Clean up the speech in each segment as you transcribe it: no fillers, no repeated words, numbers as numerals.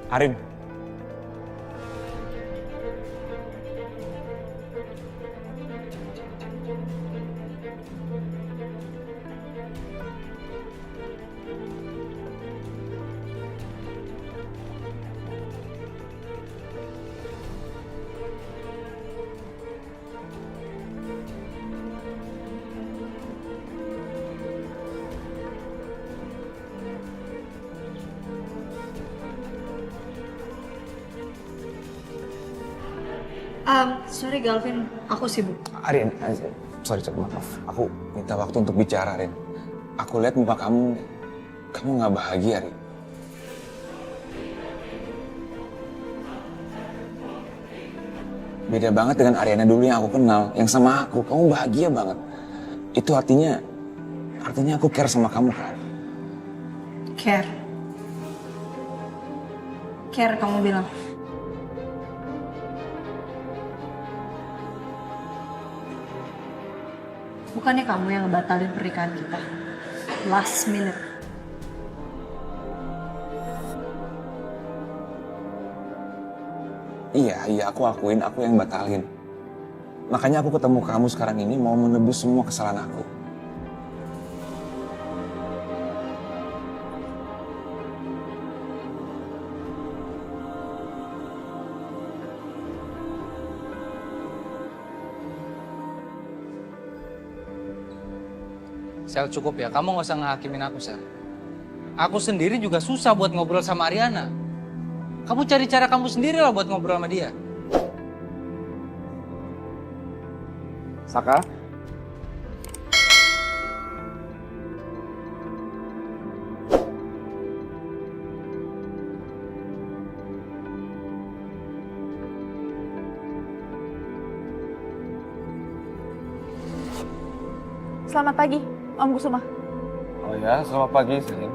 Arin. Sorry Galvin, aku sibuk. Arin, sorry, maaf. Aku minta waktu untuk bicara, Arin. Aku lihat muka kamu nggak bahagia, Arin. Beda banget dengan Ariana dulu yang aku kenal, yang sama aku. Kamu bahagia banget. Itu artinya aku care sama kamu, kan? Care. Care kamu bilang. Bukannya kamu yang ngebatalin pernikahan kita? Last minute. Iya, aku akuin, aku yang batalin. Makanya aku ketemu kamu sekarang ini mau menebus semua kesalahan aku. Sel, cukup ya, kamu gak usah ngehakimin aku, Sel. Aku sendiri juga susah buat ngobrol sama Ariana. Kamu cari cara kamu sendiri lah buat ngobrol sama dia. Saka? Selamat pagi, Om Kusuma. Oh ya, selamat pagi, Salim.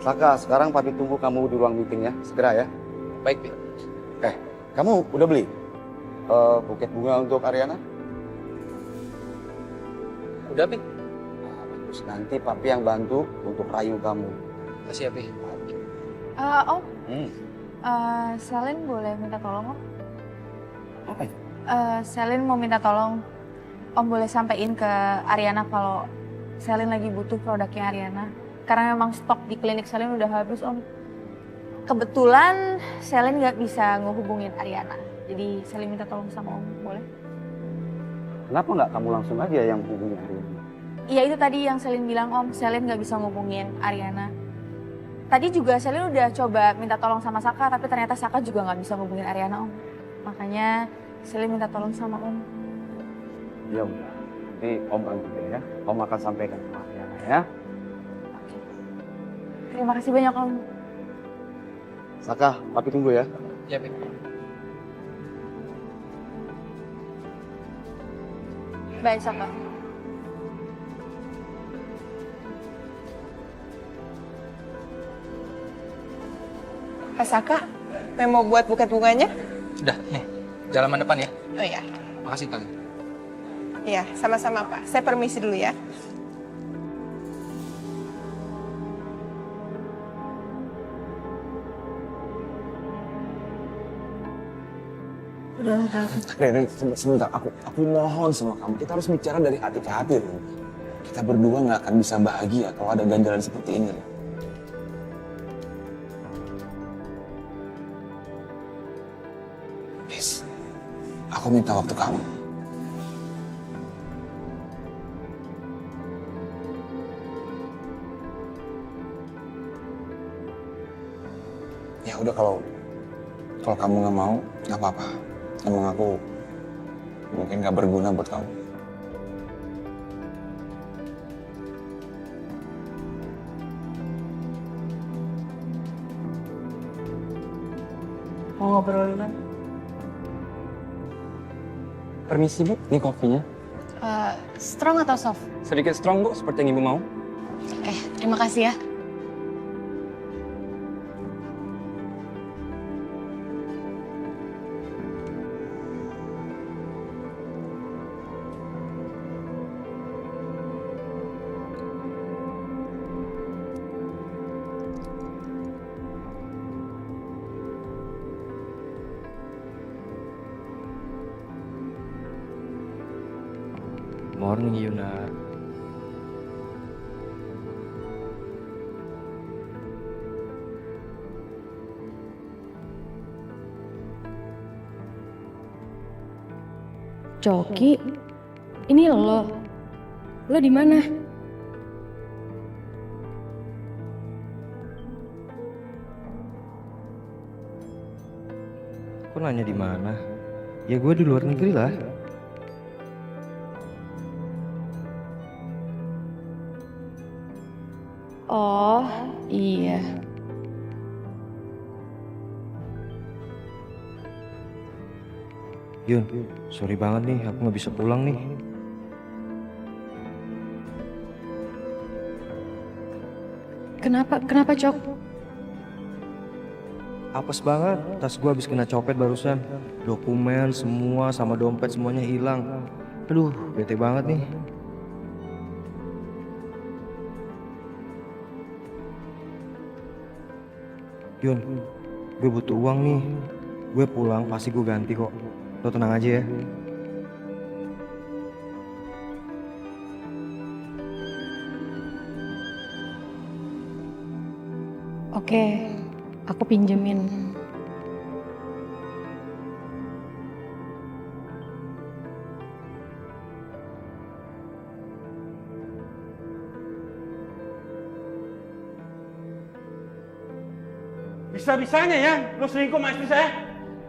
Saka, sekarang Papi tunggu kamu di ruang meeting ya, segera ya. Baik, Pi. Kamu udah beli buket bunga untuk Ariana? Udah, Pi. Terus nanti Papi yang bantu untuk rayu kamu. Kasih ya, Pi. Om, Hmm. Selin boleh minta tolong, Om? Apa itu? Selin mau minta tolong, Om boleh sampaikan ke Ariana kalau Selin lagi butuh produknya Ariana. Karena memang stok di klinik Selin udah habis, Om. Kebetulan Selin nggak bisa ngehubungin Ariana. Jadi Selin minta tolong sama Om, boleh? Kenapa nggak kamu langsung aja yang hubungi Ariana? Iya itu tadi yang Selin bilang, Om. Selin nggak bisa ngehubungin Ariana. Tadi juga Selin udah coba minta tolong sama Saka, tapi ternyata Saka juga nggak bisa ngehubungin Ariana, Om. Makanya Selin minta tolong sama Om. Ya udah, nanti Om bantu deh ya. Om akan sampaikan ke Ariana ya. Terima kasih banyak, Om. Saka, Papi tunggu ya. Ya, Pi. Baik, Saka. Pak Saka, memo buat buket bunganya? Udah, nih. Di halaman depan ya. Oh iya. Makasih kalian. Iya, sama-sama Pak. Saya permisi dulu ya. Udah. Ren, sebentar. Aku mohon sama kamu. Kita harus bicara dari hati ke hati, Ren. Kita berdua nggak akan bisa bahagia kalau ada ganjalan seperti ini, Ren. Please, aku minta waktu kamu. Ya udah, kalau kamu nggak mau, nggak apa-apa. Emang aku mungkin nggak berguna buat kamu. Mau ngobrol dulu? Permisi Bu, ini kopinya. Strong atau soft? Sedikit strong Bu, seperti yang Ibu mau. Oke, terima kasih ya. morning, Yuna. Coki, ini lo. Lo di mana? Kok nanya di mana? Ya gue di luar negeri lah. Oh, iya. Yun, sorry banget nih, aku nggak bisa pulang nih. Kenapa Cok? Apes banget, tas gue habis kena copet barusan. Dokumen semua sama dompet semuanya hilang. Aduh, bete banget nih. Yun, gue butuh uang nih. Gue pulang pasti gue ganti kok. Lo tenang aja ya. Oke, aku pinjemin. Bisa-bisanya ya, lu selingkuh sama istri saya?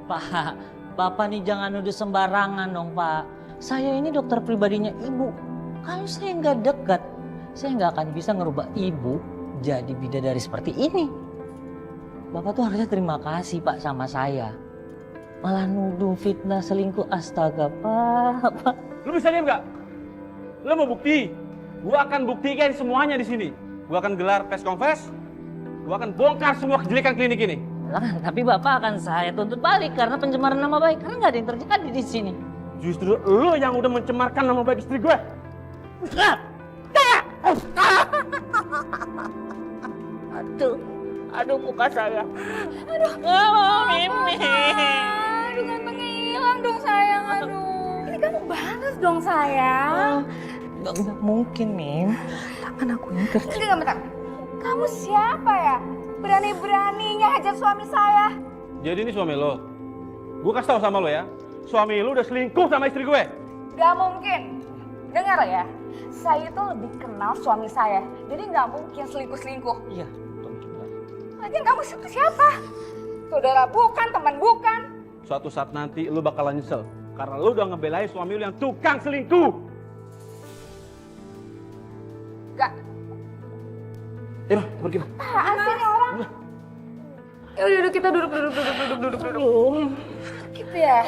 Pak, Bapak nih jangan nuduh sembarangan dong Pak. Saya ini dokter pribadinya Ibu. Kalau saya nggak dekat, saya nggak akan bisa ngerubah Ibu jadi bidadari seperti ini. Bapak tuh harusnya terima kasih Pak sama saya. Malah nuduh fitnah selingkuh, astaga Pak. Lu bisa diam nggak? Lu mau bukti? Gua akan buktikan semuanya di sini. Gua akan gelar press conference. Gua akan bongkar semua kejelekan klinik ini. Tapi Bapak akan saya tuntut balik karena pencemaran nama baik. Karena nggak ada yang terjadi di sini. Justru lu yang udah mencemarkan nama baik istri gue. Aduh muka saya. Aduh, Mimi. Aduh, gantengnya hilang dong sayang. Aduh, ini kamu balas dong sayang. Nggak mungkin, Mim. Kan aku ini kerja. Enggak, bentar. Kamu siapa ya? Berani-beraninya hajar suami saya. Jadi ini suami lo. Gue kasih tau sama lo ya. Suami lo udah selingkuh sama istri gue. Gak mungkin. Dengar ya, saya itu lebih kenal suami saya. Jadi gak mungkin selingkuh-selingkuh. Iya. Lagian kamu itu siapa? Saudara bukan, teman bukan. Suatu saat nanti lo bakalan nyesel. Karena lo udah ngebelain suami lo yang tukang selingkuh. Gak. Pergi. Apaan sih ini orang? Ya udah kita duduk. Gitu ya?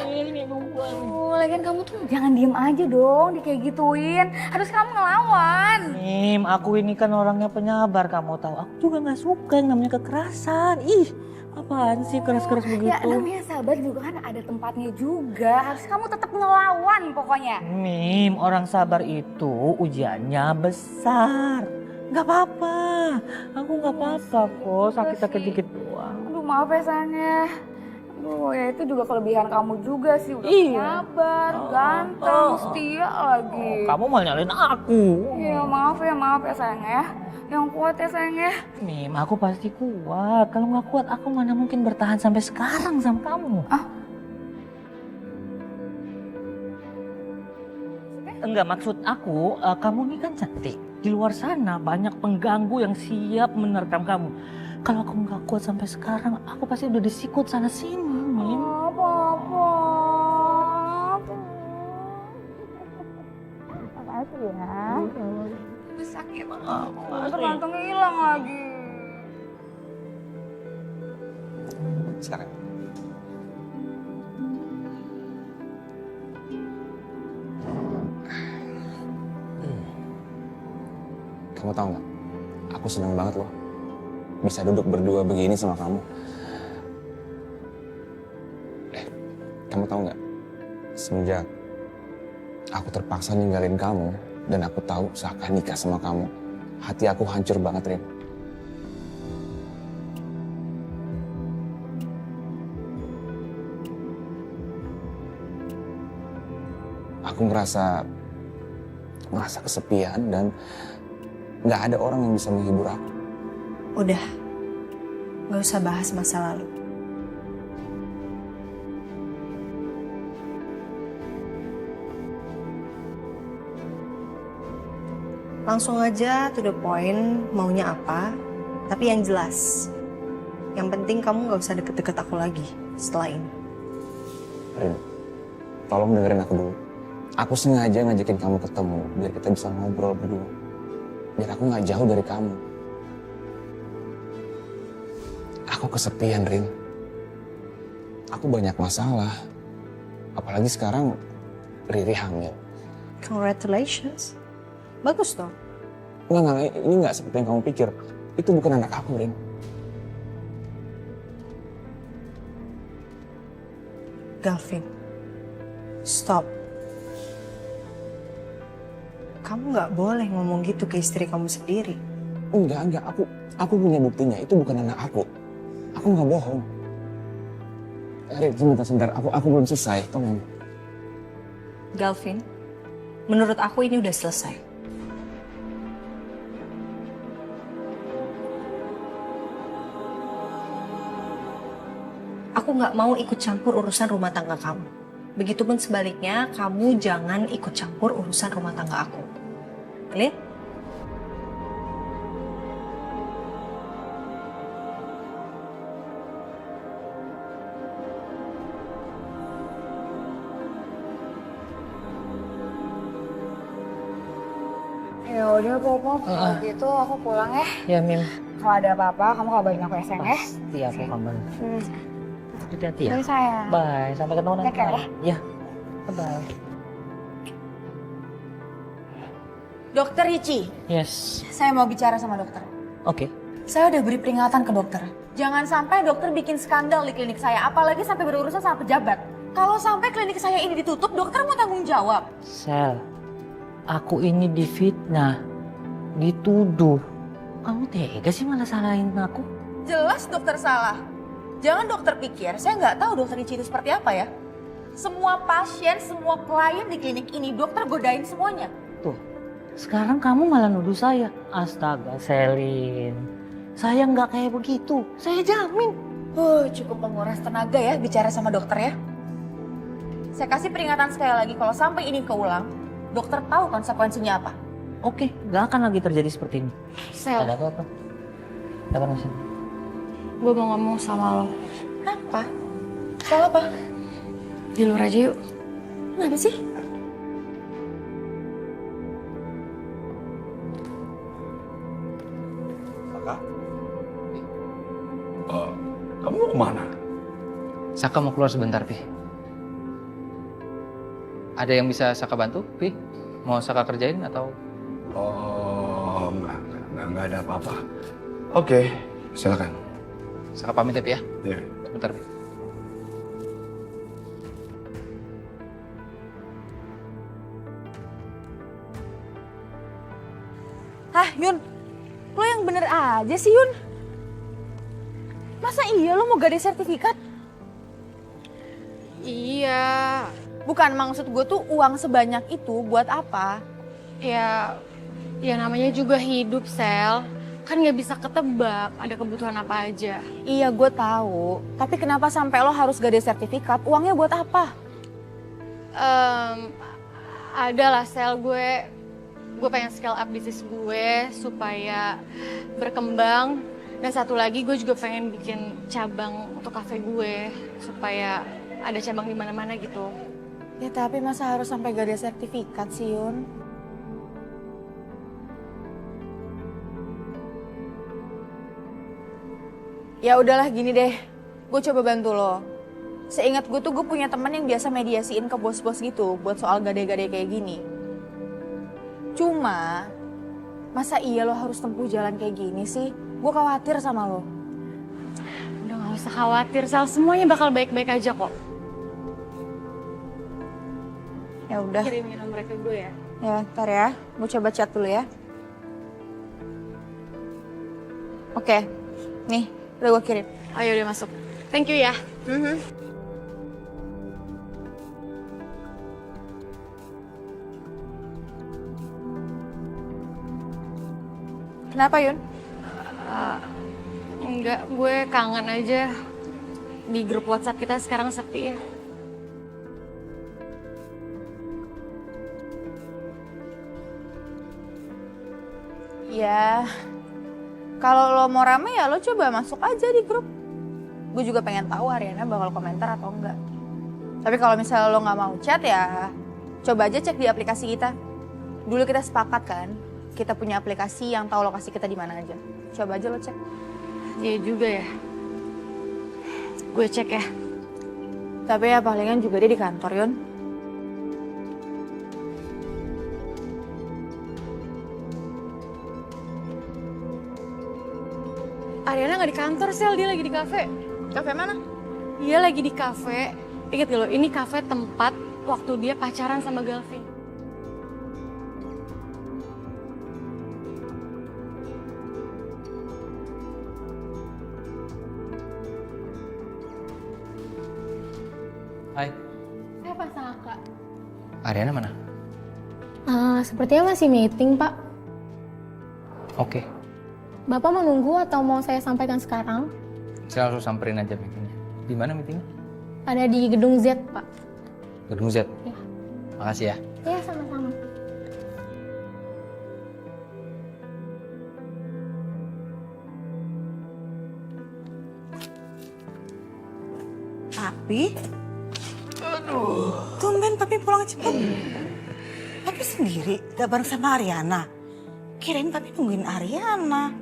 Lagian kamu tuh jangan diem aja dong, kayak gituin. Harus kamu ngelawan. Mim, aku ini kan orangnya penyabar, kamu tahu. Aku juga nggak suka yang namanya kekerasan. Ih, apaan sih keras-keras begitu? Ya namanya sabar juga kan ada tempatnya juga. Harus kamu tetap ngelawan pokoknya. Mim, orang sabar itu ujiannya besar. Nggak apa-apa, aku nggak apa-apa kok, sakit-sakit dikit doang. Aduh maaf ya sayangnya. Aduh ya itu juga kelebihan kamu juga sih. Udah sabar, ganteng, setia lagi. Kamu mau nyalain aku. Iya maaf ya sayangnya ya. Yang kuat ya sayangnya. Mim, aku pasti kuat. Kalau nggak kuat, aku mana mungkin bertahan sampai sekarang sama kamu. Enggak, maksud aku, kamu ini kan cantik. Di luar sana banyak pengganggu yang siap menerkam kamu. Kalau aku nggak kuat sampai sekarang, aku pasti udah disikut sana sini, Mim. Apa. Makasih ya. Itu sakit banget. Tergantungnya hilang lagi. Sekarang. Kamu tahu nggak? Aku senang banget loh bisa duduk berdua begini sama kamu. Kamu tahu nggak? Semenjak aku terpaksa ninggalin kamu dan aku tahu seakan nikah sama kamu, hati aku hancur banget, Rin. Aku ngerasa ngerasa kesepian dan nggak ada orang yang bisa menghibur aku. Udah, gak usah bahas masa lalu. Langsung aja to the point, maunya apa, tapi yang jelas. Yang penting kamu gak usah deket-deket aku lagi setelah ini. Rin, tolong dengerin aku dulu. Aku sengaja ngajakin kamu ketemu biar kita bisa ngobrol berdua. Biar aku nggak jauh dari kamu. Aku kesepian, Rin. Aku banyak masalah. Apalagi sekarang Riri hamil. Congratulations. Bagus dong. Enggak, ini nggak seperti yang kamu pikir. Itu bukan anak aku, Rin. Galvin, stop. Kamu nggak boleh ngomong gitu ke istri kamu sendiri. Enggak. Aku punya buktinya. Itu bukan anak aku. Aku nggak bohong. Rin, sebentar. Aku belum selesai. Tolong. Galvin, menurut aku ini udah selesai. Aku nggak mau ikut campur urusan rumah tangga kamu. Begitupun sebaliknya, kamu jangan ikut campur urusan rumah tangga aku. Clear? Ya udah Popo, kalau gitu aku pulang ya. Ya Mim, Kalau ada apa-apa kamu kabarin aku SMS. pasti aku kabarin. Hati-hati ya. Bye sayang. Bye, sampai ketemu nanti. Take care ya. Ya, bye. Dokter Ricci, Yes, saya mau bicara sama dokter. oke. Saya udah beri peringatan ke dokter. Jangan sampai dokter bikin skandal di klinik saya, apalagi sampai berurusan sama pejabat. Kalau sampai klinik saya ini ditutup, dokter mau tanggung jawab. Sel, aku ini difitnah, dituduh. Kamu tega sih malah salahin aku? Jelas dokter salah. Jangan dokter pikir, saya nggak tahu dokter Ricci itu seperti apa ya. Semua pasien, semua klien di klinik ini, dokter godain semuanya. Tuh, sekarang kamu malah nuduh saya. Astaga, Selin. Saya nggak kayak begitu. Saya jamin. Cukup menguras tenaga ya bicara sama dokter ya. Saya kasih peringatan sekali lagi, kalau sampai ini keulang, dokter tahu konsekuensinya apa. Oke, nggak akan lagi terjadi seperti ini. Sel, Ada apa-apa? Ada apa sih? gue mau ngomong sama lo. Kenapa? Soal apa? Di luar aja yuk. Kenapa sih? Kakak? Kamu mau kemana? Saka mau keluar sebentar, Pi. Ada yang bisa Saka bantu, Pi? Mau Saka kerjain atau? Oh, enggak ada apa-apa. Oke, silakan. Saka pamit ya, Pi ya? Ya. Sebentar, Pi. Hah, Yun? Lo yang bener aja sih, Yun. Masa iya lo mau gadai sertifikat? Iya, Bukan, maksud gue tuh uang sebanyak itu buat apa? ya namanya juga hidup, Sel. Kan nggak bisa ketebak ada kebutuhan apa aja. Iya, gue tahu. Tapi kenapa sampai lo harus gadai sertifikat? Uangnya buat apa? Ada lah, Sel. Gue pengen scale up bisnis gue supaya berkembang. Dan satu lagi gue juga pengen bikin cabang untuk kafe gue supaya ada cabang di mana-mana gitu. Ya tapi masa harus sampai gadai sertifikat sih, Yun? Ya udahlah, gini deh. Gue coba bantu lo. Seingat gue tuh gue punya temen yang biasa mediasiin ke bos-bos gitu buat soal gadai-gadai kayak gini. Cuma, masa iya lo harus tempuh jalan kayak gini sih? Gue khawatir sama lo. Udah gak usah khawatir, Sel. Semuanya bakal baik-baik aja kok. Ya udah. Kirimin nomor ke gue ya. Ya, ntar ya. Gue coba chat dulu ya. Oke. Nih, udah gue kirim. Ayo udah masuk. Thank you ya. Kenapa, Yun? Enggak, gue kangen aja. Di grup WhatsApp kita sekarang sepi ya. Ya, kalau lo mau rame ya lo coba masuk aja di grup. Gue juga pengen tahu Ariana bakal komentar atau enggak. Tapi kalau misalnya lo nggak mau chat ya, coba aja cek di aplikasi kita. Dulu kita sepakat kan, kita punya aplikasi yang tahu lokasi kita di mana aja. Coba aja lo cek. Iya juga ya. Gue cek ya. Tapi ya palingan juga dia di kantor, Yun. Ariana nggak di kantor, Sel. Dia lagi di kafe. Kafe mana? Dia lagi di kafe. Ingat gak lo, ini kafe tempat waktu dia pacaran sama Galvin. Hai, Siapa Saka? Ariana mana? Sepertinya masih meeting, Pak. Oke, Bapak mau nunggu atau mau saya sampaikan sekarang? saya langsung samperin aja meetingnya. Di mana meetingnya? Ada di gedung Z, Pak. Gedung Z. Ya. Makasih ya. Ya, sama-sama. Papi? Tumben Papi pulang cepat. Papi sendiri, gak bareng sama Ariana. Kirain Papi nungguin Ariana.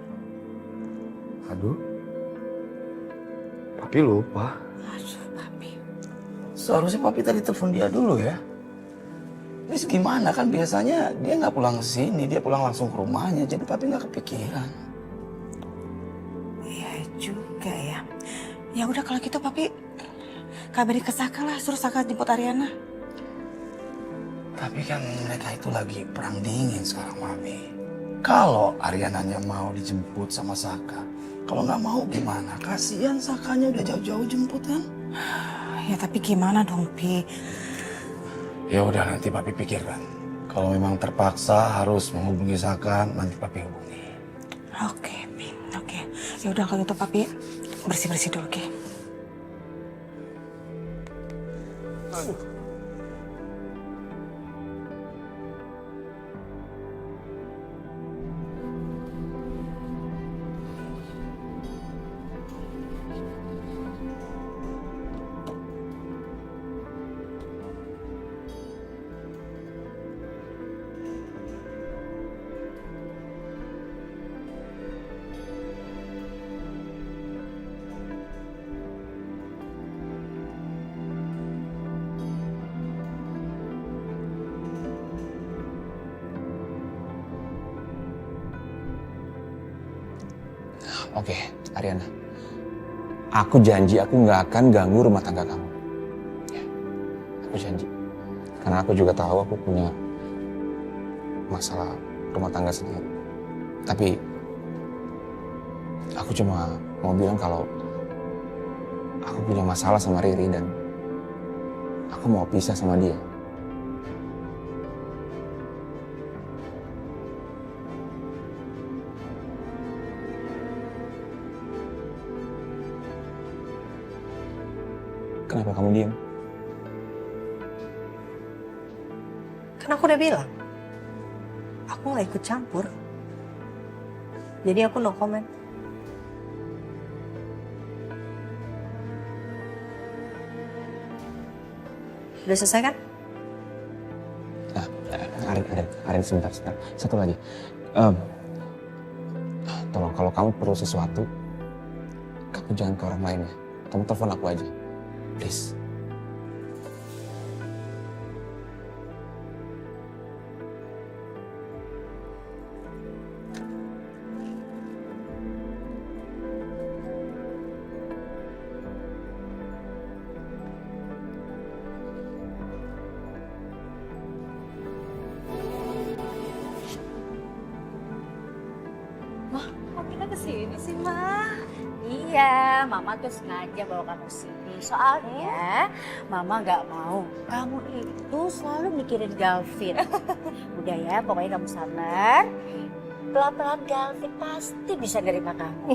Aduh. Papi lupa. Aduh, Papi. Seharusnya Papi tadi telepon dia dulu ya. Ini gimana kan biasanya dia nggak pulang ke sini, dia pulang langsung ke rumahnya. Jadi Papi nggak kepikiran. Iya juga ya. Ya udah kalau gitu Papi kabari ke Saka lah, suruh Saka jemput Ariana. Tapi kan mereka itu lagi perang dingin sekarang, Mami. Kalau Ariananya mau dijemput sama Saka, kalau nggak mau gimana? Kasihan Sakanya udah jauh-jauh jemput kan? Ya tapi gimana dong, Pi? Ya udah nanti Papi pikirkan. Kalau memang terpaksa harus menghubungi Saka, nanti Papi hubungi. Oke, Pi. Oke. Ya udah kalau gitu Papi bersih-bersih dulu, oke? Oke, Ariana. Aku janji aku nggak akan ganggu rumah tangga kamu. Ya, aku janji. Karena aku juga tahu aku punya masalah rumah tangga sendiri. Tapi aku cuma mau bilang kalau aku punya masalah sama Riri dan aku mau pisah sama dia. Kenapa kamu diam? Kan aku udah bilang, aku nggak ikut campur. Jadi aku no comment. Udah selesai kan? Nah, Arin, sebentar. Satu lagi. Tolong kalau kamu perlu sesuatu, kamu jangan ke orang lain ya. Kamu telepon aku aja. Please. Wah, kok kita kesini sih, Ma? Iya, Mama tuh sengaja bawa kamu sini. Soalnya Mama nggak mau kamu itu selalu mikirin Galvin. Udah ya, pokoknya kamu sabar. pelan-pelan Galvin pasti bisa nerima kamu.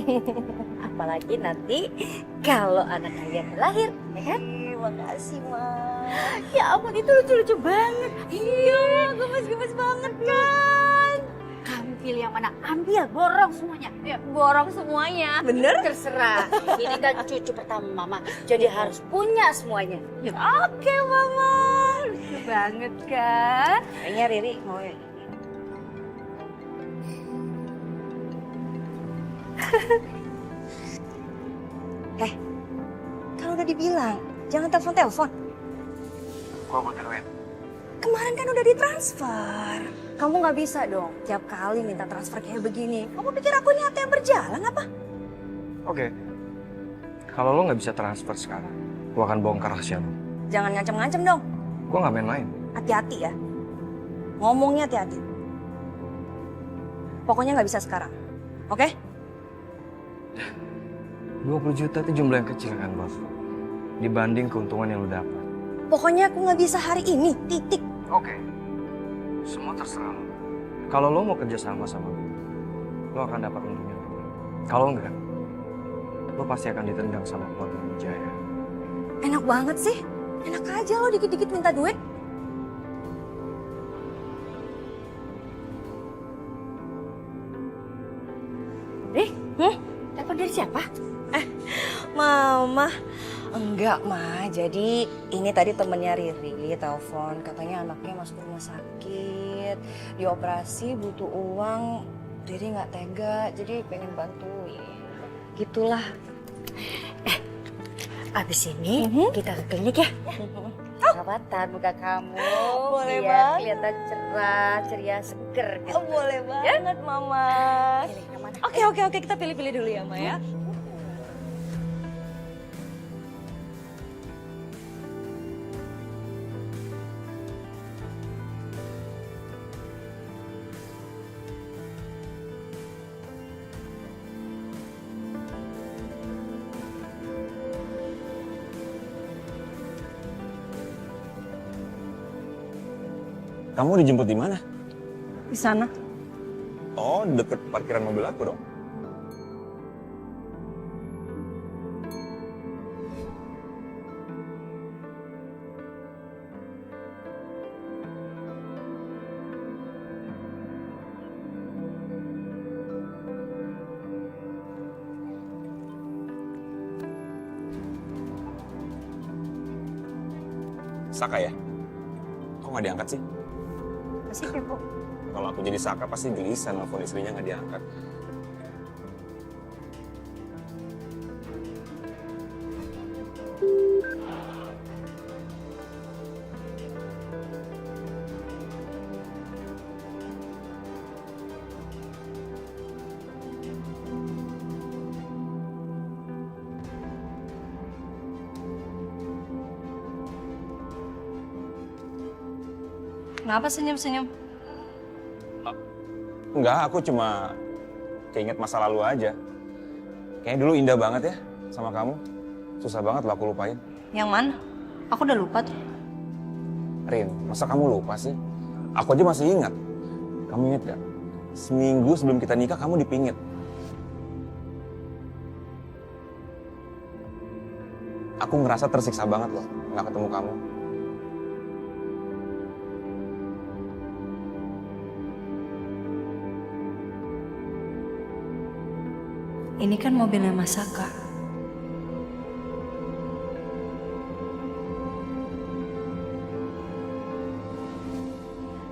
Apalagi nanti kalau anak kalian lahir, ya kan? Makasih, Ma. Ya ampun, itu lucu-lucu banget. Iya, gemes-gemes banget kan. Kamu pilih yang mana? Ambil, borong semuanya. Ya, borong semuanya. Bener? Terserah. Ini kan cucu pertama Mama, jadi harus punya semuanya. Ya, oke, Mama. Lucu banget kan? Kayaknya Riri mau ya. Kan udah dibilang, jangan telepon-telepon. Gua butuhin. Kemarin kan udah ditransfer. Kamu nggak bisa dong tiap kali minta transfer kayak begini. Kamu pikir aku ini ATM berjalan apa? Oke. Kalau lo nggak bisa transfer sekarang, gua akan bongkar rahasia lo. Jangan ngancem-ngancem dong. Gua nggak main-main. Hati-hati ya. Ngomongnya hati-hati. Pokoknya nggak bisa sekarang. Oke? 20 juta itu jumlah yang kecil kan, Bos? Dibanding keuntungan yang lo dapat. Pokoknya aku nggak bisa hari ini. Titik. Oke. Semua terserah lo. Kalau lo mau kerja sama gue, lo akan dapat untungnya. Kalau enggak, lo pasti akan ditendang sama keluarga Wijaya. Enak banget sih. Enak aja lo dikit-dikit minta duit. Telepon dari siapa? Mama. Enggak, Ma. Jadi ini tadi temennya Riri telepon. Katanya anaknya masuk rumah sakit. Dioperasi butuh uang. Riri nggak tega. Jadi pengen bantuin. Gitulah. Abis ini kita ke klinik ya. Perawatan muka kamu. Boleh biar banget. kelihatan cerah, ceria, seger gitu. Boleh banget, Mama. Pilih yang mana? Oke. Kita pilih-pilih dulu ya, Ma ya. Kamu dijemput di mana? Di sana. Oh, deket parkiran mobil aku dong. Saka ya? Kok nggak diangkat sih? Masih kepo. Kalau aku jadi Saka pasti gelisah nelfon istrinya nggak diangkat. Kenapa senyum-senyum? Enggak, aku cuma keinget masa lalu aja. Kayaknya dulu indah banget ya sama kamu. Susah banget lah aku lupain. Yang mana? Aku udah lupa tuh. Rin, masa kamu lupa sih? Aku aja masih ingat. Kamu ingat gak? Seminggu sebelum kita nikah kamu dipingit. Aku ngerasa tersiksa banget loh nggak ketemu kamu. Ini kan mobilnya Mas Saka.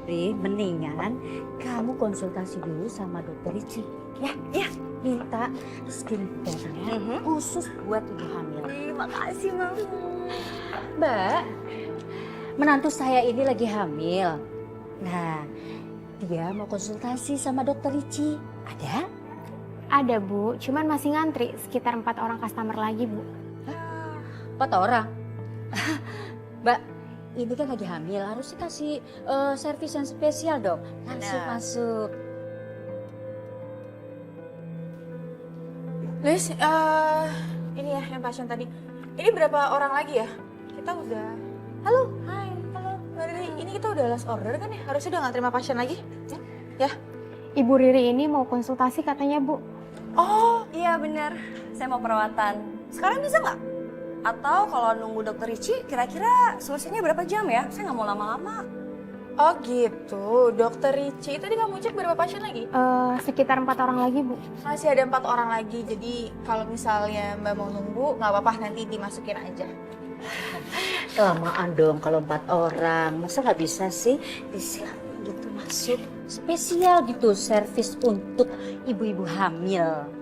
Ri, mendingan kamu konsultasi dulu sama dokter Ricci. Ya. Minta skincare khusus buat ibu hamil. Makasih, Mama. Mbak, menantu saya ini lagi hamil. Nah, dia mau konsultasi sama dokter Ricci. Ada? Ada, Bu. Cuman masih ngantri sekitar 4 orang customer lagi, Bu. 4 orang? Mbak, ini kan lagi hamil. Harus dikasih servis yang spesial dong. Langsung masuk. Liz, ini ya yang pasien tadi. Ini berapa orang lagi ya? Kita udah... Halo, hai. Halo, Mbak Riri. Ini kita udah last order kan ya? Harusnya udah nggak terima pasien lagi? Ya? Ibu Riri ini mau konsultasi katanya, Bu. Oh iya benar, saya mau perawatan. Sekarang bisa nggak? Atau kalau nunggu dokter Ricci, kira-kira selesainya berapa jam ya? Saya nggak mau lama-lama. Oh gitu, dokter Ricci. Tadi kamu cek berapa pasien lagi? Sekitar 4 orang lagi, Bu. Masih ada 4 orang lagi, jadi kalau misalnya Mbak mau nunggu, nggak apa-apa, nanti dimasukin aja. Kelamaan dong kalau 4 orang. Masa nggak bisa sih disiapin gitu masuk? Spesial gitu, servis untuk ibu-ibu hamil.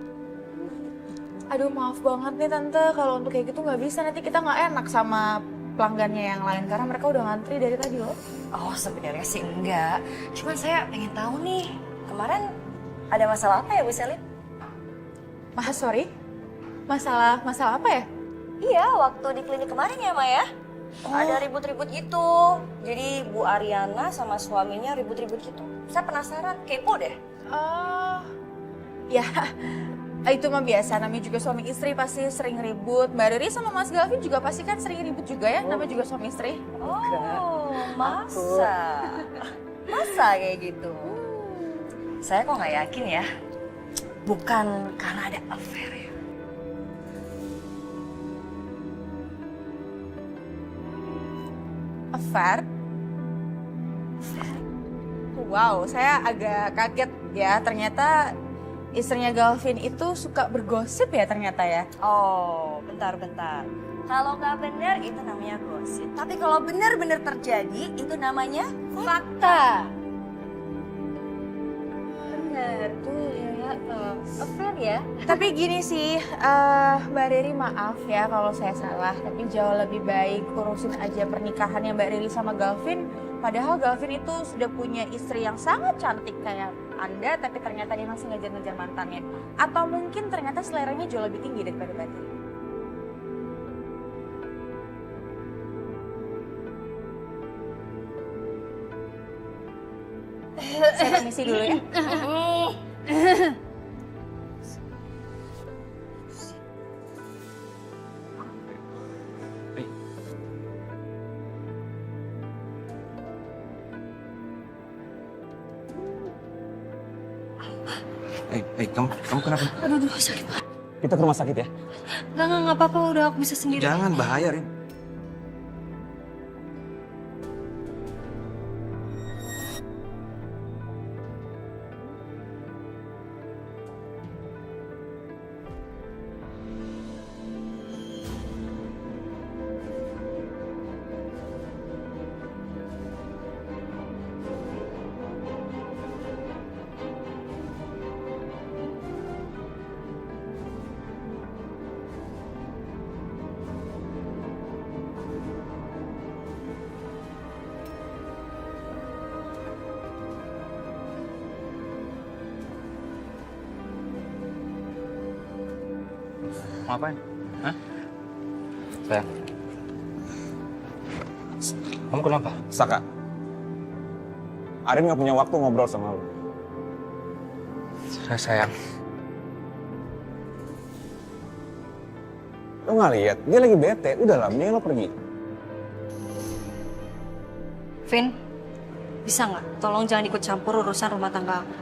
Aduh maaf banget nih Tante, kalau untuk kayak gitu nggak bisa. Nanti kita nggak enak sama pelanggannya yang lain, karena mereka udah ngantri dari tadi loh. Oh sebenarnya sih enggak. Cuman saya pengen tahu nih, kemarin ada masalah apa ya Bu Selin? Sorry? Masalah apa ya? Iya, waktu di klinik kemarin ya Maya. Ada ribut-ribut gitu. Jadi Bu Ariana sama suaminya ribut-ribut gitu. Saya penasaran, kepo deh. Ya, itu mah biasa. Namanya juga suami istri pasti sering ribut. Mbak Riri sama Mas Galvin juga pasti kan sering ribut juga ya. Namanya juga suami istri. Oh, masa? Masa kayak gitu? Saya kok nggak yakin ya. Bukan karena ada affair ya. Affair? Wow, saya agak kaget ya. Ternyata istrinya Galvin itu suka bergosip ya ternyata ya. Oh, bentar-bentar. Kalau nggak benar itu namanya gosip. Tapi kalau benar-benar terjadi itu namanya fakta. Benar tuh ya, affair ya. Tapi gini sih, Mbak Riri maaf ya kalau saya salah. Tapi jauh lebih baik urusin aja pernikahannya Mbak Riri sama Galvin. Padahal Galvin itu sudah punya istri yang sangat cantik kayak Anda, tapi ternyata dia masih ngejar-ngejar mantannya. Atau mungkin ternyata seleranya jauh lebih tinggi daripada Mbak Riri. Saya permisi dulu ya. Kamu kenapa? Aduh, sakit banget. Kita ke rumah sakit ya? Nggak apa-apa, udah aku bisa sendiri. Jangan, bahaya Rin. Mau ngapain? Hah? Sayang. Kamu kenapa? Saka. Arin nggak punya waktu ngobrol sama lu. Sayang. Lu nggak lihat? Dia lagi bete. Udah lah, mending lo pergi. Vin, bisa nggak? Tolong jangan ikut campur urusan rumah tangga aku.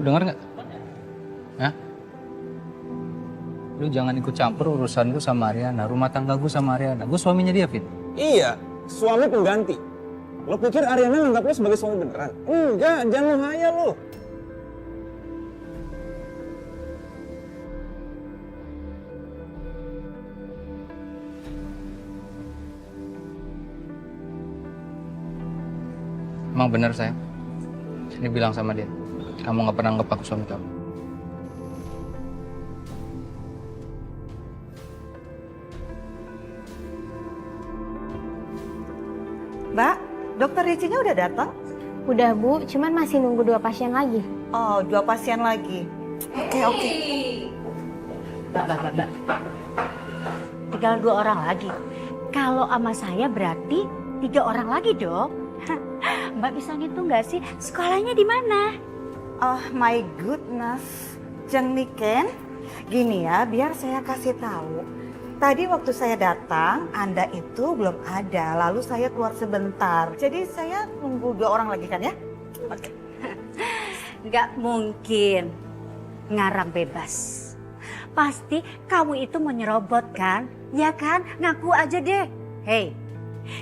Dengar nggak? Hah? Lu jangan ikut campur urusan gue sama Ariana, rumah tangga gue sama Ariana. Gue suaminya dia, Vin. Iya, suami pengganti. Lo pikir Ariana nganggap lo sebagai suami beneran? Enggak, jangan lo hayal lo. Emang bener sayang. Ini bilang sama dia. Kamu nggak pernah anggap aku suami kamu. Mbak, dokter Riccinya udah datang? Udah, Bu, cuman masih nunggu 2 pasien lagi. Oh, 2 pasien lagi. Oke. Mbak. Tinggal 2 orang lagi. Kalau sama saya berarti 3 orang lagi dong. Mbak bisa ngitung nggak sih sekolahnya di mana? Oh my goodness, Jeng Niken. Gini ya, biar saya kasih tahu. Tadi waktu saya datang, Anda itu belum ada. Lalu saya keluar sebentar. Jadi saya nunggu 2 orang lagi kan ya? Oke. nggak mungkin ngarang bebas. Pasti kamu itu mau nyerobot kan? Ya kan? Ngaku aja deh. Hei,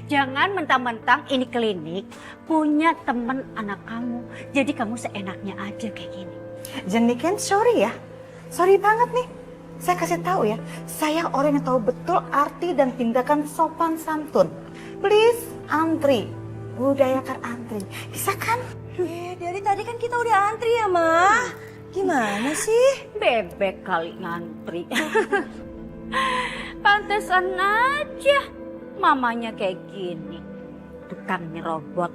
jangan mentang-mentang ini klinik punya temen anak kamu. Jadi kamu seenaknya aja kayak gini. Jeniken, sorry ya. Sorry banget nih. Saya kasih tahu ya, saya orang yang tahu betul arti dan tindakan sopan santun. Please, antri. Budayakan antri. Bisa kan? Dari tadi kan kita udah antri ya, Ma. Gimana sih? Bebek kali ngantri. Pantesan aja mamanya kayak gini. Tukang nyerobot.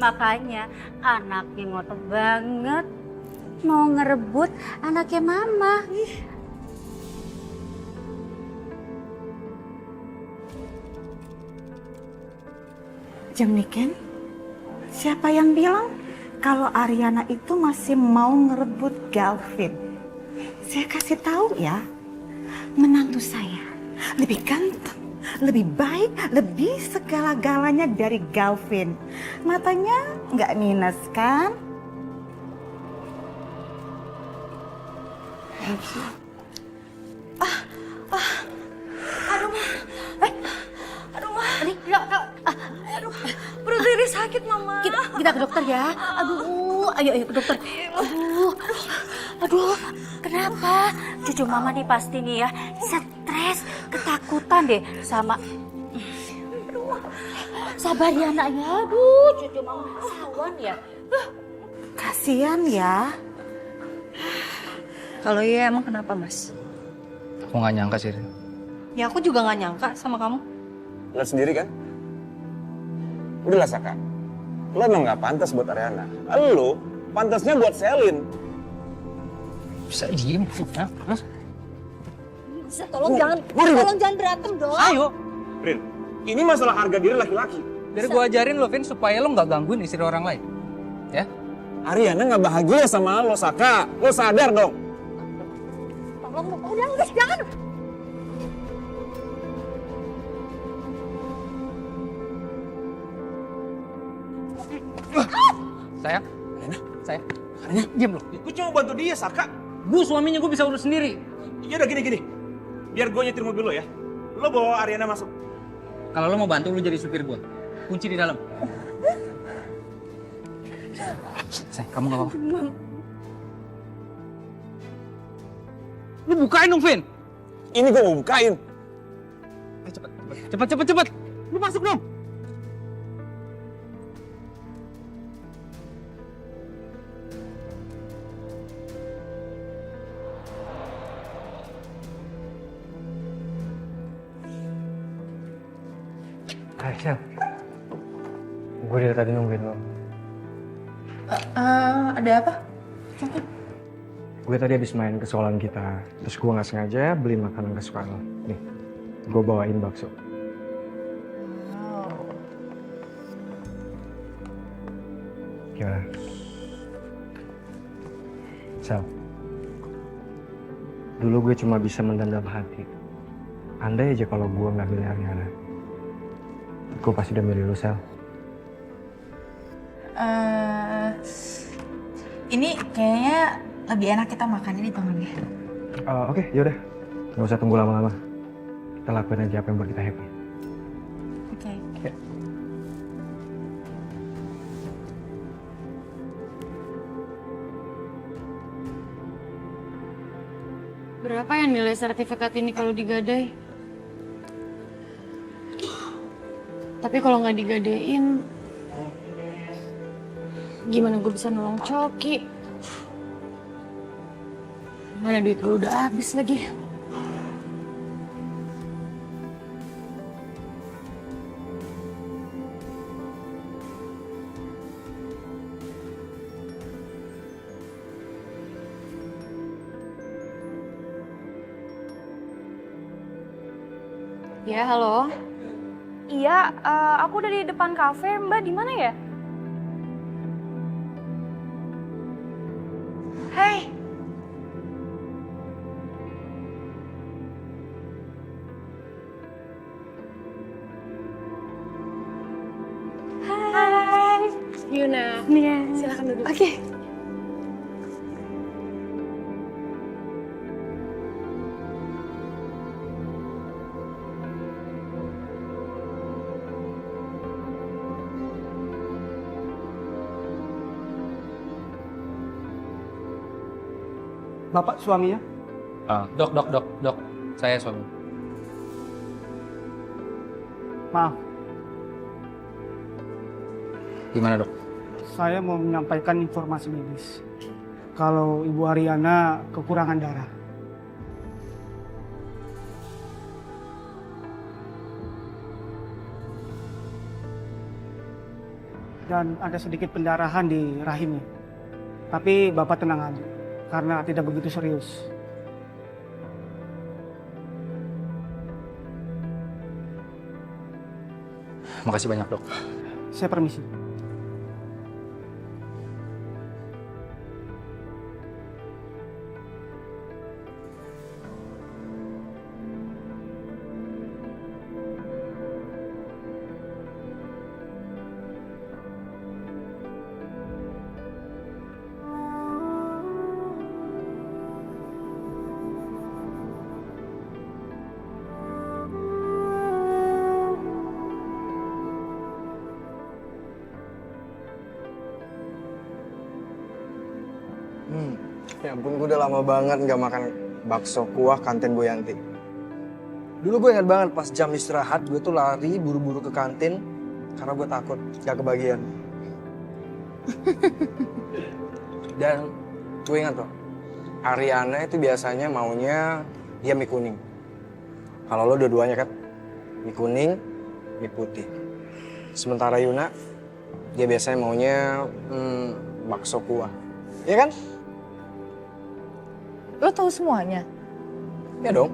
Makanya anaknya ngotot banget. Mau ngerebut anaknya mama. Jeniken, siapa yang bilang kalau Ariana itu masih mau ngerebut Galvin? Saya kasih tahu ya, menantu saya lebih ganteng, lebih baik, lebih segala-galanya dari Galvin. Matanya nggak minus kan? Aduh, Ma. Aduh, Ma. Aduh, perut Riri sakit, Mama. Kita ke dokter ya. Aduh, ayo ke dokter. Aduh, kenapa? Cucu mama nih pasti nih ya stres, ketakutan deh sama. Sabar ya anaknya. Aduh, cucu mama sawan ya. Kasian ya. Kalau iya emang kenapa, Mas? Aku nggak nyangka sih, Rin. Ya aku juga nggak nyangka sama kamu. Lihat sendiri kan? Udahlah Saka, lo emang nggak pantas buat Ariana. Lo pantasnya buat Selin. Bisa diem, ya? Bisa tolong jangan berantem dong. Ayo. Rin, ini masalah harga diri laki-laki. Dari gua ajarin lo, Vin, supaya lo nggak gangguin istri orang lain. Ya? Ariana nggak bahagia sama lo, Saka. Lo sadar dong. Tolong, udah, jangan. Sayang. Ariana? Sayang. Ariana? Diam lo. Gue cuma bantu dia, Saka. Gue suaminya, gue bisa urus sendiri. Ya udah gini. Biar gue nyetir mobil lo ya. Lo bawa Ariana masuk. Kalau lo mau bantu, lo jadi supir gue. Kunci di dalam. Sayang, kamu gak apa-apa. Lu bukain dong, Vin. Ini gue mau bukain. Cepet. Lu masuk dong. Hai, Sel. Gue dari tadi nungguin lo. Ada apa? Gue tadi habis main ke sekolahan kita. Terus gue gak sengaja beli makanan kesukaan lo. Nih, gue bawain bakso. Gimana? Sel, dulu gue cuma bisa mendendam hati. Andai aja kalau gue gak milih Ariana, gue pasti udah milih lu, Sel. Ini kayaknya lebih enak kita makannya di tangannya. Oke, yaudah. Gak usah tunggu lama-lama. Kita lakuin aja apa yang buat kita happy. Oke. Ya. Berapa ya nilai sertifikat ini kalau digadai? Tapi kalau nggak digadein, gimana gue bisa nolong Coki? Mana duit gue udah habis lagi. Ya, halo. Iya, aku udah di depan kafe. Mbak di mana ya? Hai. Yuna, silakan duduk. Oke. Bapak suaminya? Dok. Saya suami. Maaf, Gimana dok? saya mau menyampaikan informasi medis. Kalau Ibu Ariana kekurangan darah. Dan ada sedikit pendarahan di rahimnya. Tapi Bapak tenang aja, karena tidak begitu serius. Makasih banyak dok. Saya permisi. Ya ampun, gue udah lama banget nggak makan bakso kuah kantin Bu Yanti. Dulu gue ingat banget pas jam istirahat, gue tuh lari buru-buru ke kantin karena gue takut gak kebagian. Dan gue ingat loh, Ariana itu biasanya maunya dia mie kuning. Kalau lo dua-duanya kan, mie kuning, mie putih. Sementara Yuna, dia biasanya maunya bakso kuah. Iya kan? Lo tahu semuanya? Ya dong.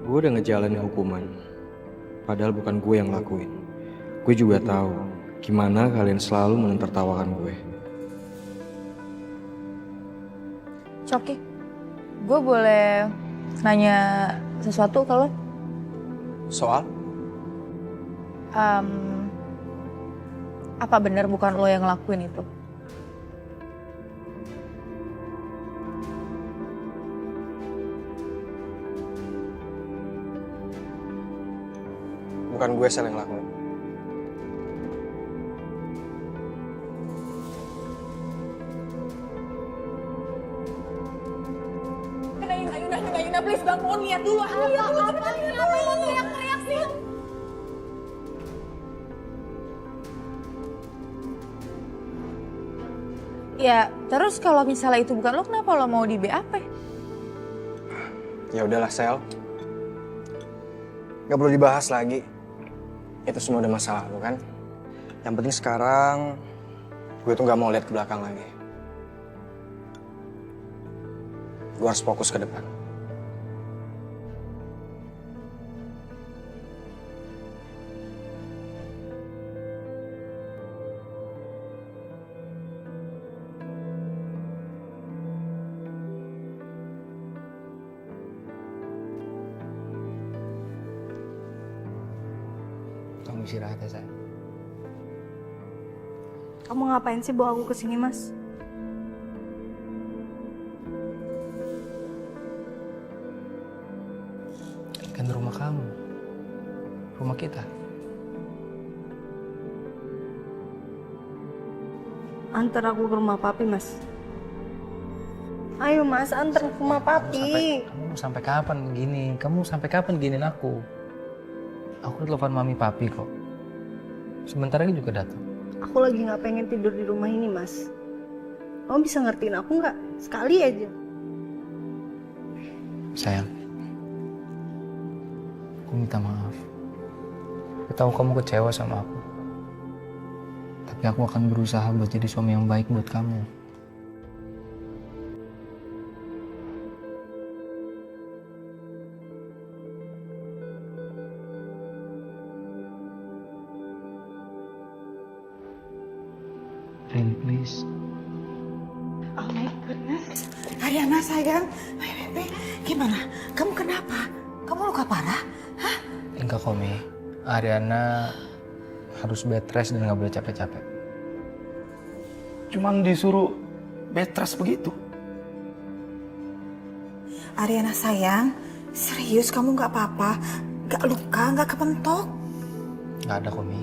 Gue udah ngejalanin hukuman, padahal bukan gue yang lakuin. Gue juga tahu gimana kalian selalu menertawakan gue. Coki, gue boleh nanya sesuatu ke lo? Soal? Apa benar bukan lo yang ngelakuin itu? Bukan gue Sel yang lakuin. Yuna, please bangun, lihat dulu. Ayo, apa lo teriak-teriak sih? Ya, terus kalau misalnya itu bukan lo, kenapa lo mau di BAP? Ya udahlah Sel. Gak perlu dibahas lagi. Itu semua udah masa lalu kan. Yang penting sekarang gue tuh gak mau lihat ke belakang lagi. Gue harus fokus ke depan. Kamu istirahat ya sayang. Kamu ngapain sih bawa aku kesini, Mas? Kan rumah kamu, rumah kita. Antar aku ke rumah papi, Mas. Ayo, Mas, antar ke rumah papi. Kamu sampai kapan begini? Kamu sampai kapan giniin aku? Aku telepon mami papi kok. Sebentar lagi juga datang. Aku lagi nggak pengen tidur di rumah ini, Mas. Kamu bisa ngertiin aku nggak? Sekali aja. Sayang, aku minta maaf. Aku tahu kamu kecewa sama aku. Tapi aku akan berusaha buat jadi suami yang baik buat kamu. Rin, please. Oh my goodness. Ariana sayang, Bebe, gimana? Kamu kenapa? Kamu luka parah? Hah? Enggak kok, Mi. Ariana harus bed rest dan nggak boleh capek-capek. Cuman disuruh bed rest begitu. Ariana sayang, serius kamu nggak apa-apa? Nggak luka, nggak kepentok? Nggak ada kok, Mi.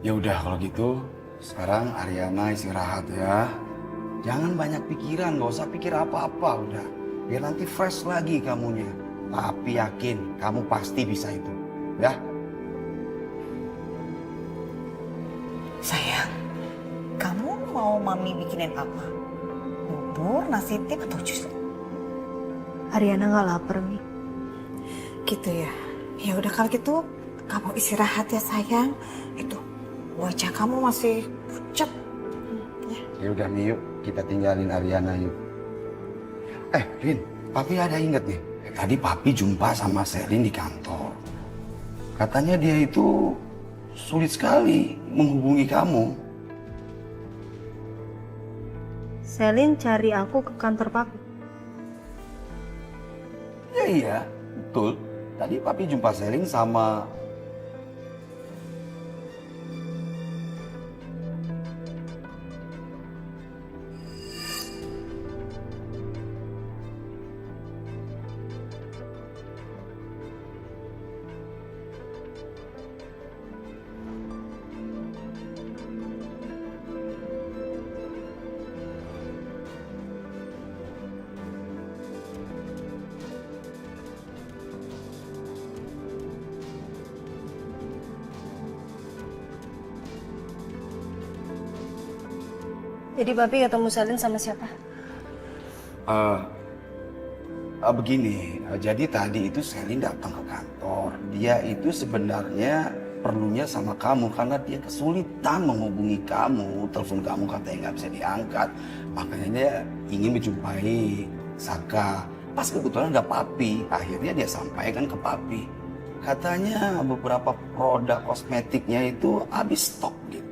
Ya udah kalau gitu, sekarang Ariana istirahat ya. Jangan banyak pikiran, gak usah pikir apa-apa udah. Biar nanti fresh lagi kamunya. Tapi yakin, kamu pasti bisa itu. Ya? Sayang, kamu mau mami bikinin apa? Bubur, nasi tim, atau jus? Ariana nggak lapar, Mi. Gitu ya. Ya udah kalau gitu, kamu istirahat ya sayang. Itu wajah kamu masih pucat. Ya udah Mi, yuk kita tinggalin Ariana yuk. Rin, Papi ada inget nih. Tadi Papi jumpa sama Selin di kantor. Katanya dia itu sulit sekali menghubungi kamu. Selin cari aku ke kantor papi. Ya iya, betul. Tadi Papi jumpa Selin sama... Jadi papi ketemu Selin sama siapa? Begini, jadi tadi itu Selin datang ke kantor. Dia itu sebenarnya perlunya sama kamu karena dia kesulitan menghubungi kamu. Telepon kamu katanya nggak bisa diangkat. Makanya dia ingin menjumpai Saka. Pas kebetulan ada Papi, akhirnya dia sampaikan ke Papi. Katanya beberapa produk kosmetiknya itu habis stok gitu.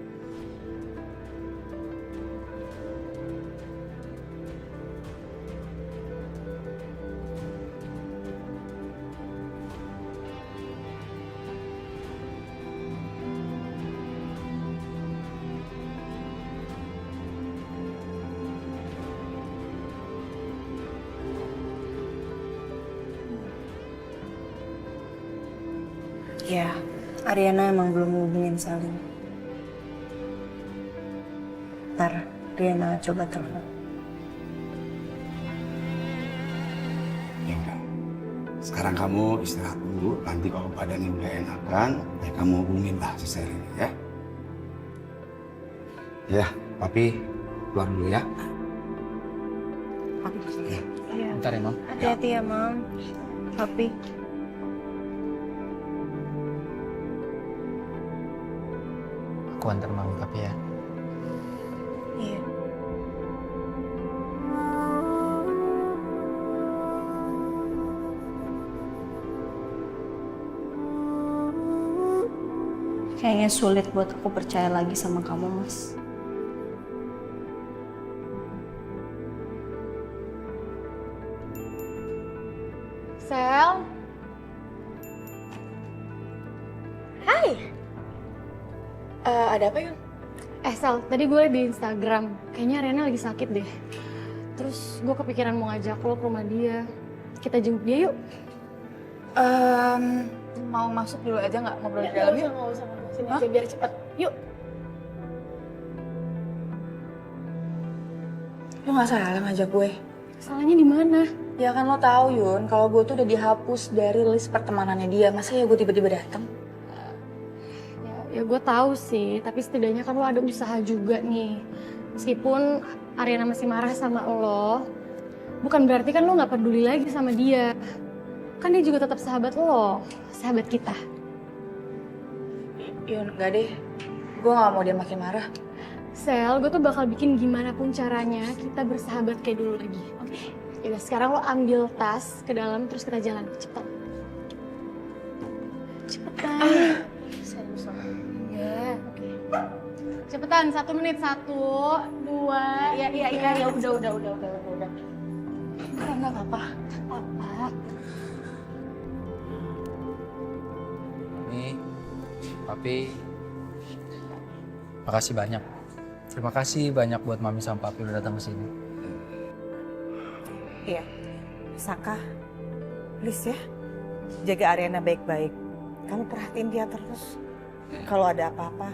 Ya, Ariana emang belum hubungin Selin. Ntar Ariana coba telepon. Ya udah. Sekarang kamu istirahat dulu. Nanti kalau badannya udah enakan, ya kamu hubungin lah si Selin ya. Ya, Papi keluar dulu ya. Papi. Iya. Bentar ya, Mam. Hati-hati ya, Mam. Papi. Aku antar Mami Papi ya. Iya. Kayaknya sulit buat aku percaya lagi sama kamu, Mas. Sel. Hai. Ada apa, Yun? Sel, tadi gue liat di Instagram. Kayaknya Rena lagi sakit deh. Terus gue kepikiran mau ngajak lo ke rumah dia. Kita jenguk dia yuk. Mau masuk dulu aja nggak ngobrol di dalam yuk? Nggak usah. Sini aja biar cepet. Yuk. Lo nggak salah ngajak gue. Salahnya di mana? Ya kan lo tahu Yun, kalau gue tuh udah dihapus dari list pertemanannya dia. Masa ya gue tiba-tiba datang? Ya gue tahu sih, tapi setidaknya kan lo ada usaha juga nih. Meskipun Ariana masih marah sama lo, bukan berarti kan lo nggak peduli lagi sama dia. Kan dia juga tetap sahabat lo, sahabat kita. Yun, enggak deh. Gue nggak mau dia makin marah. Sel, gue tuh bakal bikin gimana pun caranya kita bersahabat kayak dulu lagi. Oke? Yaudah, sekarang lo ambil tas ke dalam terus kita jalan. Cepetan. Cepetan. Ya, oke. Cepetan, 1 menit. 1, 2. Ya udah. Enggak apa-apa. Apa? Mami, Papi, makasih banyak. Terima kasih banyak buat Mami sama Papi udah datang ke sini. Iya. Saka, please ya. jaga Ariana baik-baik. Kamu perhatiin dia terus. Kalau ada apa-apa,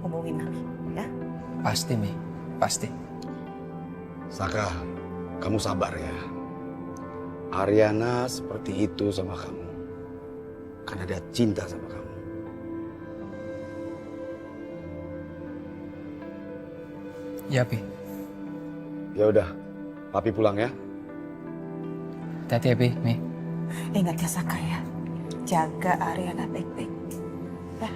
hubungin Mami, ya. Pasti, Mi. Pasti. Saka, kamu sabar ya. Ariana seperti itu sama kamu. Karena dia cinta sama kamu. Ya, Pi. Ya udah, Papi pulang ya. Hati-hati ya, Pi, Mi. Ingat ya Saka ya, jaga Ariana baik-baik. Ya.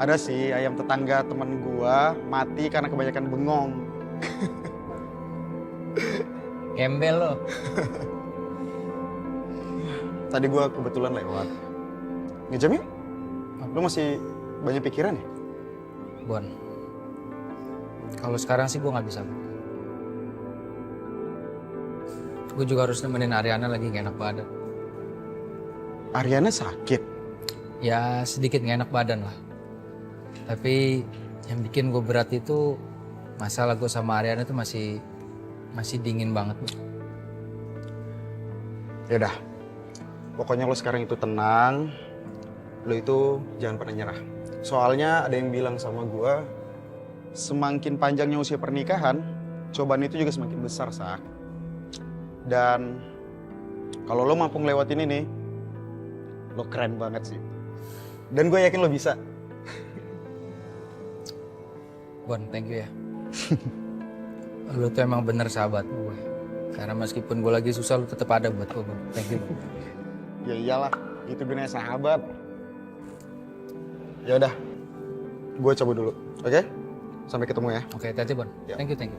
Ada sih ayam tetangga temen gua mati karena kebanyakan bengong. Gembel lo. Tadi gua kebetulan lewat. Ngejam yuk? Lu masih banyak pikiran ya? Bon, kalau sekarang sih gue nggak bisa. Gue juga harus nemenin Ariana lagi gak enak badan. Ariana sakit? Ya sedikit gak enak badan lah. Tapi yang bikin gue berat itu masalah gue sama Ariana itu masih dingin banget. Yaudah, pokoknya lo sekarang itu tenang. Lo itu jangan pernah nyerah. Soalnya ada yang bilang sama gua, semakin panjangnya usia pernikahan, cobaan itu juga semakin besar, Sak. Dan kalau lo mampu ngelewatin ini, lo keren banget sih. Dan gue yakin lo bisa. Bon, thank you ya. Lo tuh emang bener sahabat gue. Karena meskipun gue lagi susah, lo tetap ada buat gue. Thank you. Ya iyalah, itu gunanya sahabat. Ya udah, gue cabut dulu, oke? Sampai ketemu ya. Oke, hati-hati Bon. Ya. Thank you.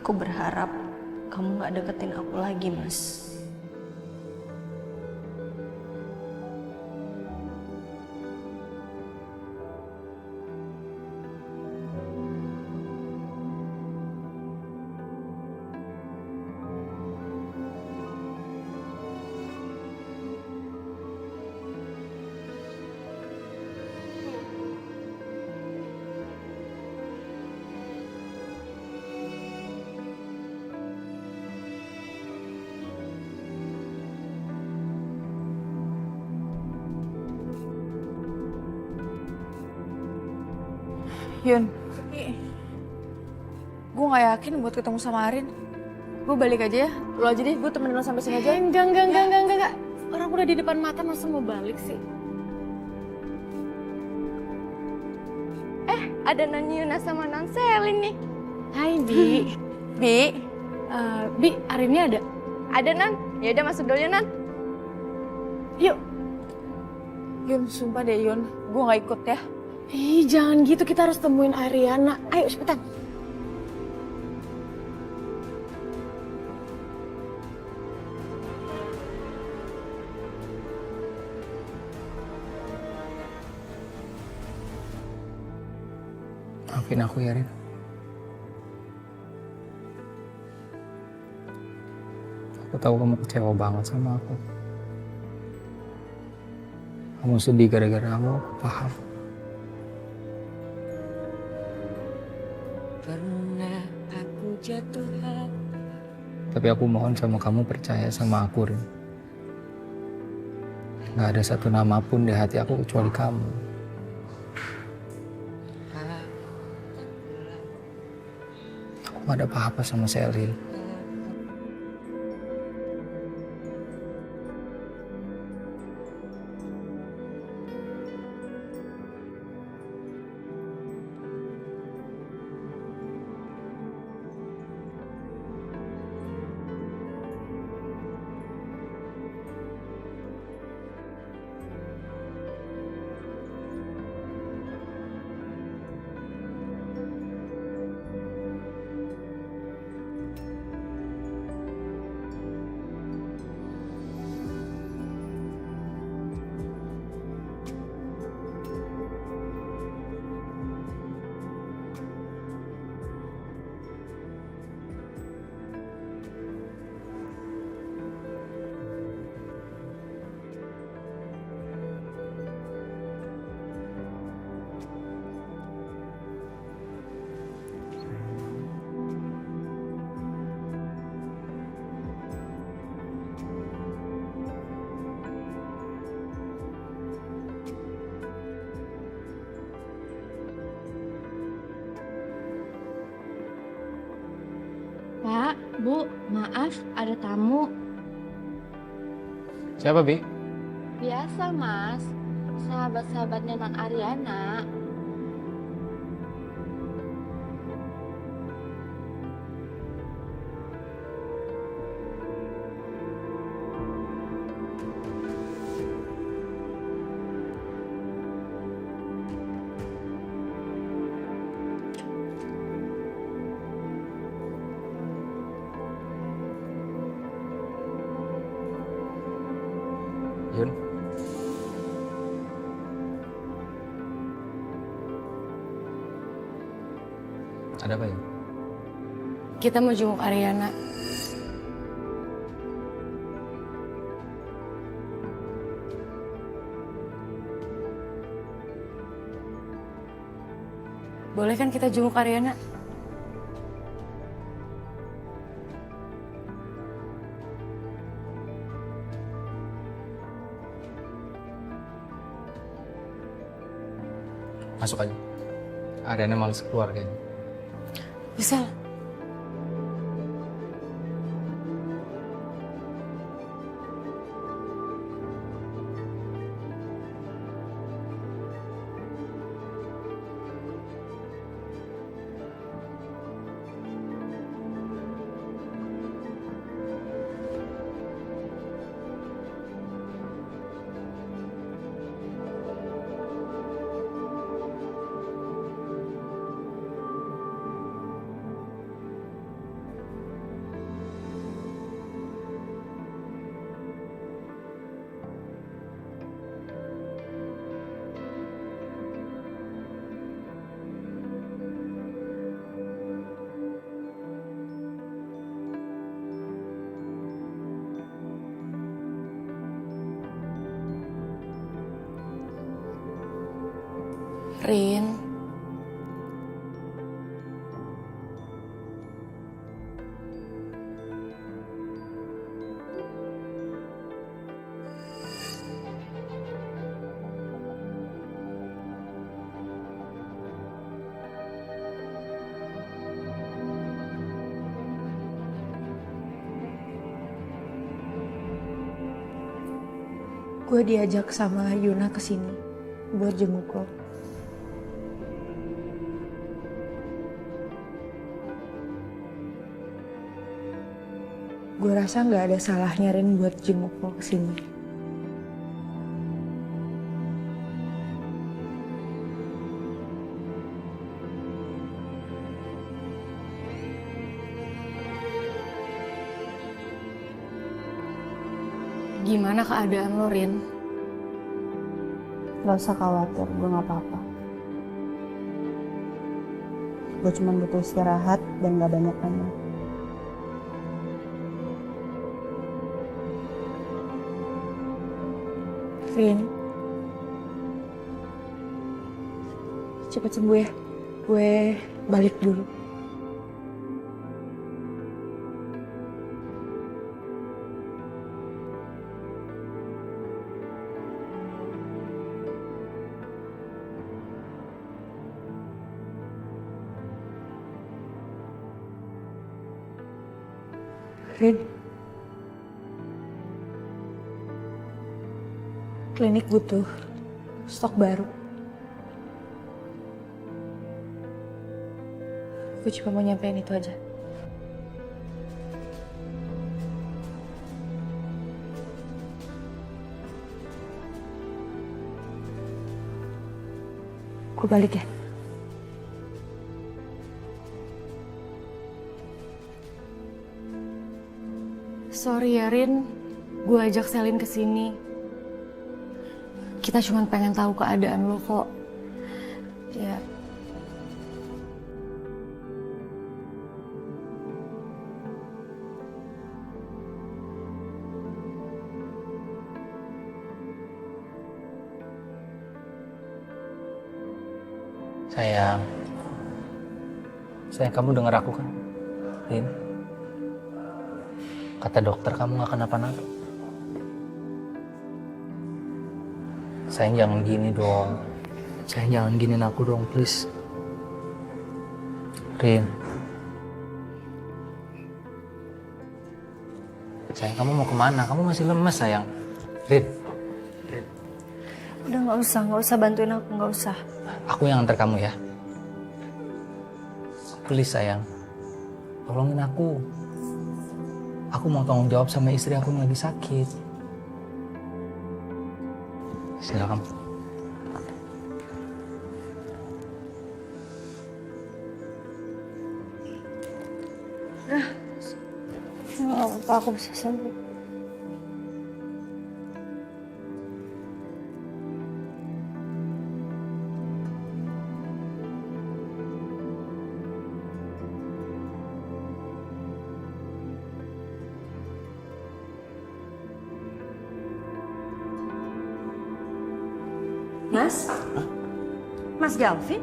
Aku berharap kamu gak deketin aku lagi, Mas. Yun, gue gak yakin buat ketemu sama Arin. Gue balik aja ya, lo aja deh, gue temenin lo sampai sini aja. Enggak. Orang udah di depan mata masa mau balik sih? Ada Non Yuna sama Non Selin nih. Hai Bi. Bi, Arinnya ada? Ada Non, ya udah masuk dulu ya Non. Yuk. Yun, sumpah deh Yun, gue gak ikut ya. Ih, jangan gitu, kita harus temuin Ariana. Ayo cepetan. Maafin aku ya, Rin. Aku tahu kamu kecewa banget sama aku. Kamu sedih gara-gara aku paham. Tapi aku mohon sama kamu percaya sama aku, Rin. Gak ada satu nama pun di hati aku kecuali kamu. Aku gak ada apa-apa sama Selin. Bu, maaf, ada tamu. Siapa, Bi? Biasa, Mas. Sahabat-sahabatnya Nang Ariana. Yun. Ada apa ya? Kita mau jenguk Ariana. Boleh kan kita jenguk Ariana? Masuk aja. Ariana males keluar kayaknya. Bisa. Rin. Gue diajak sama Yuna ke sini buat jenguk lo. Gue rasa nggak ada salahnya Rin buat jenguk lo ke sini. Gimana keadaan lo, Rin? Gak usah khawatir, gue gak apa-apa. Gue cuma butuh istirahat dan gak banyak tanya. Rin, cepet sembuh ya. Gue balik dulu. Rin, klinik butuh stok baru. Gue cuma mau nyampein itu aja. Gue balik ya. Sorry ya Rin, gue ajak Selin ke sini. Kita cuma pengen tahu keadaan lo kok. Ya. Sayang kamu dengar aku kan, Rin? Kata dokter kamu gak kenapa-napa. Sayang jangan gini dong. Sayang jangan giniin aku dong, please. Rin. Sayang, kamu mau kemana? Kamu masih lemes sayang. Rin, Udah nggak usah bantuin aku, nggak usah. aku yang antar kamu ya. Please sayang, tolongin aku. Aku mau tanggung jawab sama istri aku yang lagi sakit. Silakan. Nggak apa-apa, aku bisa sendiri. Mas? Mas Galvin?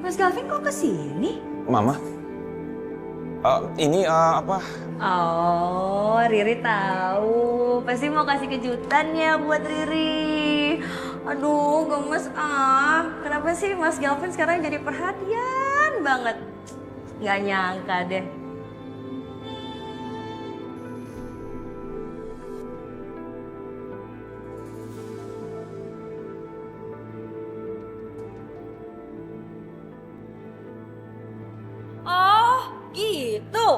Mas Galvin kok kesini? Mama? Ini apa? Oh, Riri tahu. Pasti mau kasih kejutan ya buat Riri. Aduh, gemes ah. Kenapa sih Mas Galvin sekarang jadi perhatian banget? Gak nyangka deh. Oh, gitu.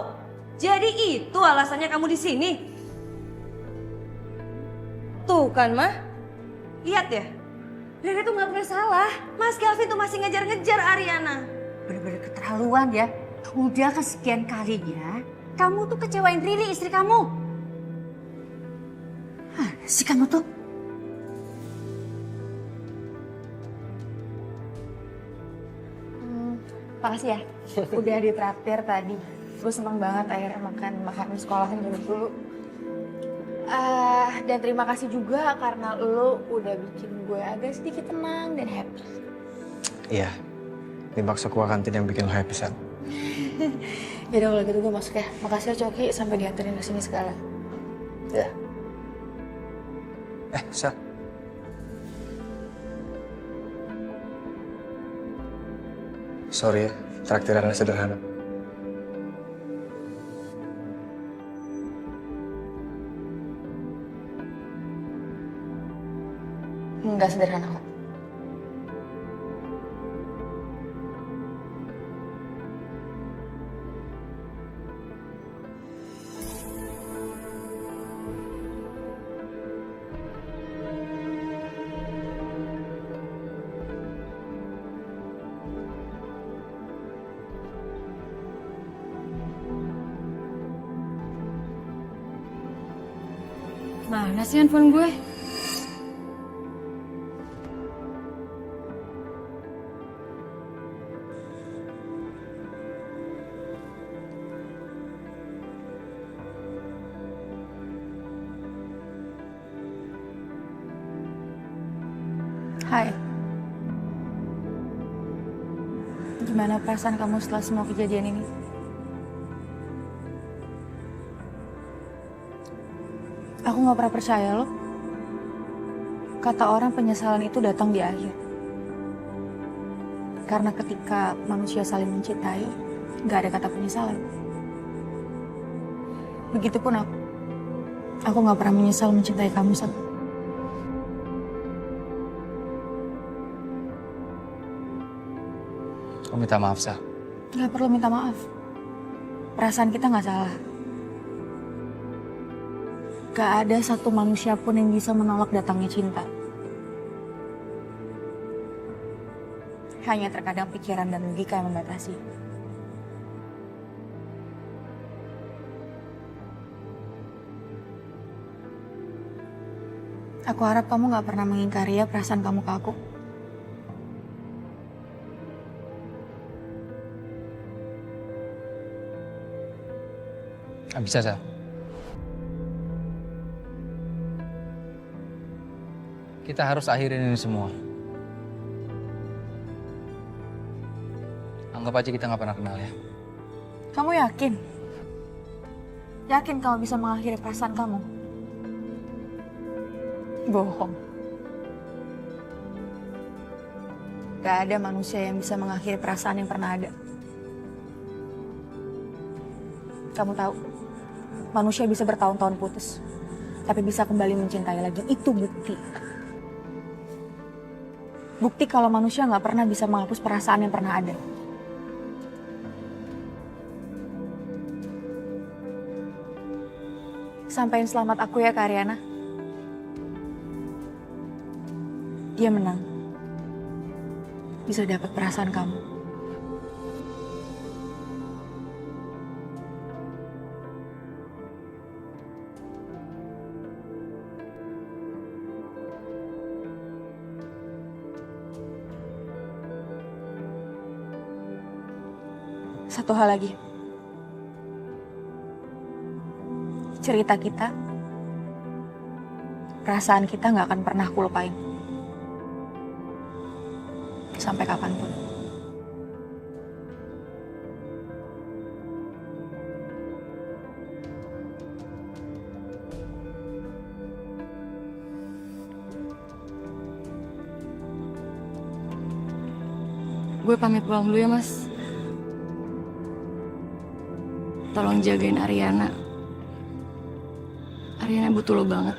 Jadi itu alasannya kamu di sini. Tuh kan, Mah. Lihat ya. Riri tuh nggak pernah salah. Mas Galvin tuh masih ngejar-ngejar Ariana. Bener-bener keterlaluan ya. Udah kesekian kalinya, kamu tuh kecewain Riri, istri kamu. Hah, sih kamu tuh. Makasih ya, udah ditraktir tadi. Gue seneng banget akhirnya makan sekolahan dulu. Dan terima kasih juga karena lo udah bikin gue agak sedikit tenang dan happy. Iya, dipaksa ke kantin yang bikin lo happy, Sal. Yaudah kalau gitu gue masuk ya. Makasih ya Coki sampai dianterin ke sini segala. Ya. Sal. Sorry ya, traktirannya sederhana. Enggak sederhana kok. Mana sih handphone gue? Hai. Gimana perasaan kamu setelah semua kejadian ini? Aku gak pernah percaya loh. Kata orang penyesalan itu datang di akhir. Karena ketika manusia saling mencintai, gak ada kata penyesalan. Begitupun aku. Aku gak pernah menyesal mencintai kamu, Sat. Aku minta maaf, Sal. Gak perlu minta maaf. Perasaan kita gak salah. Gak ada satu manusia pun yang bisa menolak datangnya cinta. Hanya terkadang pikiran dan logika yang membatasi. Aku harap kamu gak pernah mengingkari ya perasaan kamu ke aku. Gak bisa, Sal. Kita harus akhirin ini semua. Anggap aja kita gak pernah kenal ya. Kamu yakin? Yakin kamu bisa mengakhiri perasaan kamu? Bohong. Gak ada manusia yang bisa mengakhiri perasaan yang pernah ada. Kamu tahu, manusia bisa bertahun-tahun putus, tapi bisa kembali mencintai lagi. Itu bukti. Bukti kalau manusia nggak pernah bisa menghapus perasaan yang pernah ada. Sampaiin selamat aku ya ke Ariana. Dia menang. Bisa dapat perasaan kamu. Satu hal lagi. Cerita kita, perasaan kita nggak akan pernah aku lupain. Sampai kapanpun. Gue pamit pulang dulu ya, Mas. Tolong jagain Ariana. Ariana butuh lo banget.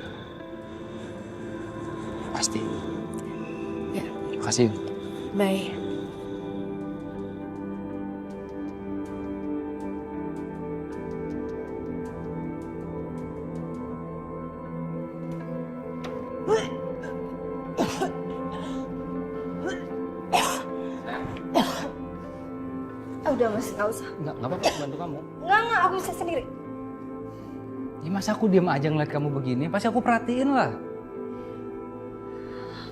Pasti. Ya. Makasih. Bye. Udah Mas, nggak usah. Nggak apa-apa, bantu kamu. Nggak, aku bisa sendiri. Ya masa aku diam aja ngeliat kamu begini? Pasti aku perhatiin lah.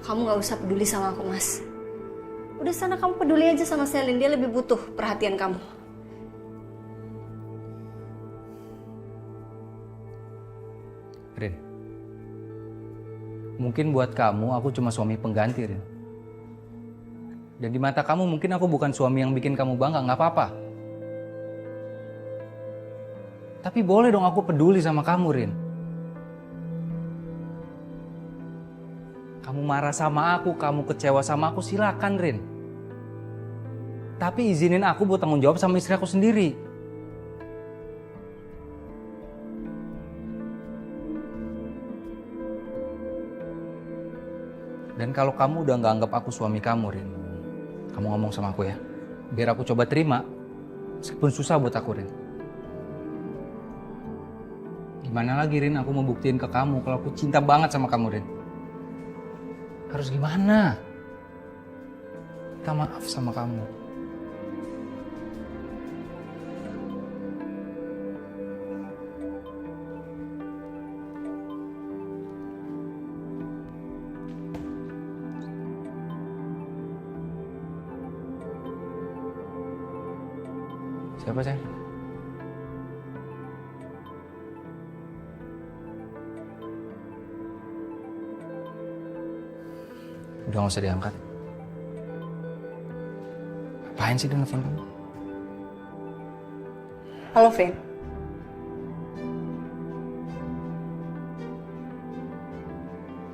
Kamu nggak usah peduli sama aku, Mas. Udah sana kamu peduli aja sama Selin, dia lebih butuh perhatian kamu. Rin, mungkin buat kamu aku cuma suami pengganti, Rin. Dan di mata kamu mungkin aku bukan suami yang bikin kamu bangga, nggak apa-apa. Tapi boleh dong aku peduli sama kamu, Rin. Kamu marah sama aku, kamu kecewa sama aku, silakan, Rin. Tapi izinin aku buat tanggung jawab sama istri aku sendiri. Dan kalau kamu udah nggak anggap aku suami kamu, Rin, kamu ngomong sama aku ya. Biar aku coba terima, meskipun susah buat aku, Rin. Gimana lagi, Rin, aku mau buktiin ke kamu kalau aku cinta banget sama kamu, Rin. Harus gimana? Minta maaf sama kamu. Siapa, sayang? Udah gak usah diangkat. Apaan sih dia nelfon kamu? Halo, Vin.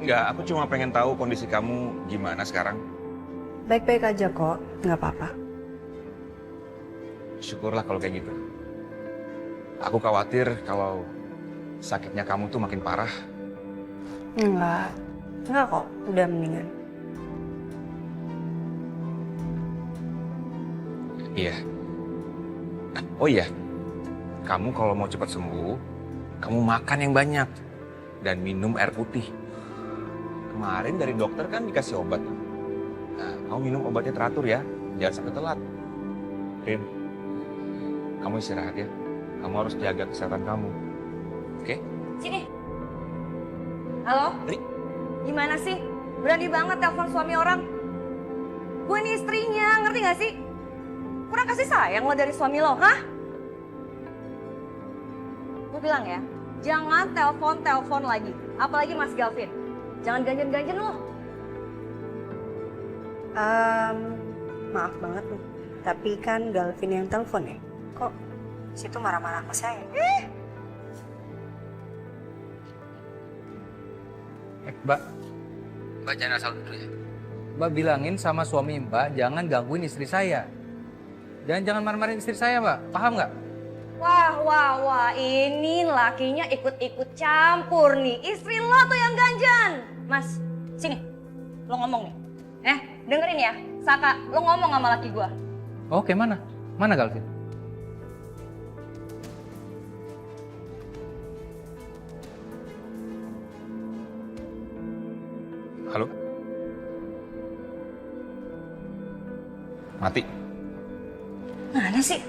Enggak, aku cuma pengen tahu kondisi kamu gimana sekarang. Baik-baik aja kok, nggak apa-apa. Syukurlah kalau kayak gitu. Aku khawatir kalau sakitnya kamu tuh makin parah. Enggak kok, udah mendingan. Iya. Oh iya, kamu kalau mau cepat sembuh, kamu makan yang banyak dan minum air putih. Kemarin dari dokter kan dikasih obat. Nah, kamu minum obatnya teratur ya, jangan sampai telat. Rin, kamu istirahat ya. Kamu harus jaga kesehatan kamu. Oke? Sini. Halo? Ri. Gimana sih? Berani banget telepon suami orang. Gue ini istrinya, ngerti gak sih? Kurang kasih sayang lo dari suami lo, hah? Gue bilang ya, jangan telepon lagi. Apalagi Mas Galvin. Jangan ganjen-ganjen lo. Maaf banget nih, tapi kan Galvin yang telepon ya. Kok situ marah-marah ke saya? Mbak jangan asal dulu ya. Mbak bilangin sama suami Mbak jangan gangguin istri saya. Dan jangan marah-marahin istri saya, Mbak. Paham nggak? Wah, ini lakinya ikut-ikut campur nih. Istri lo tuh yang ganjan. Mas, sini. Lo ngomong nih. Dengerin ya. Saka, lo ngomong sama laki gua. Oke, mana? Mana Galvin? Halo? Mati. Mana sih?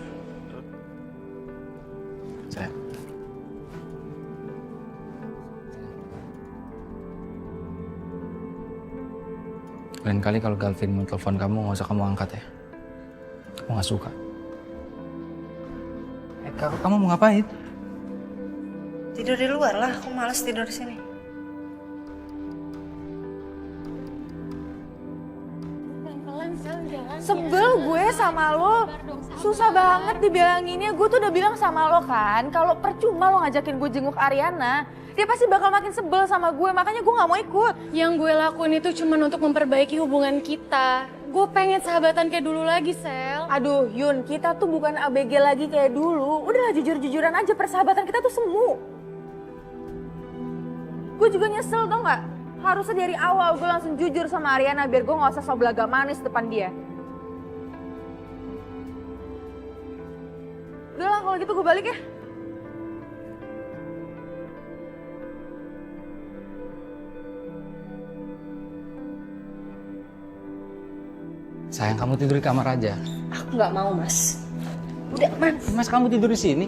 Sayang. Lain kali kalau Galvin mau telepon kamu, nggak usah kamu angkat ya. Aku nggak suka. Kamu mau ngapain? Tidur di luar lah, aku males tidur di sini. Sebel gue sama lo, susah banget dibilanginnya. Gue tuh udah bilang sama lo kan, kalau percuma lo ngajakin gue jenguk Ariana, dia pasti bakal makin sebel sama gue, makanya gue gak mau ikut. Yang gue lakuin itu cuma untuk memperbaiki hubungan kita. Gue pengen sahabatan kayak dulu lagi, Sel. Aduh Yun, kita tuh bukan ABG lagi kayak dulu. Udahlah jujur-jujuran aja, persahabatan kita tuh semu. Gue juga nyesel tau gak? Harusnya dari awal gue langsung jujur sama Ariana biar gue gak usah sok belaga manis depan dia. Udah lah kalau gitu gue balik ya. Sayang, kamu tidur di kamar aja. Aku nggak mau, Mas. Udah, Mas, kamu tidur di sini.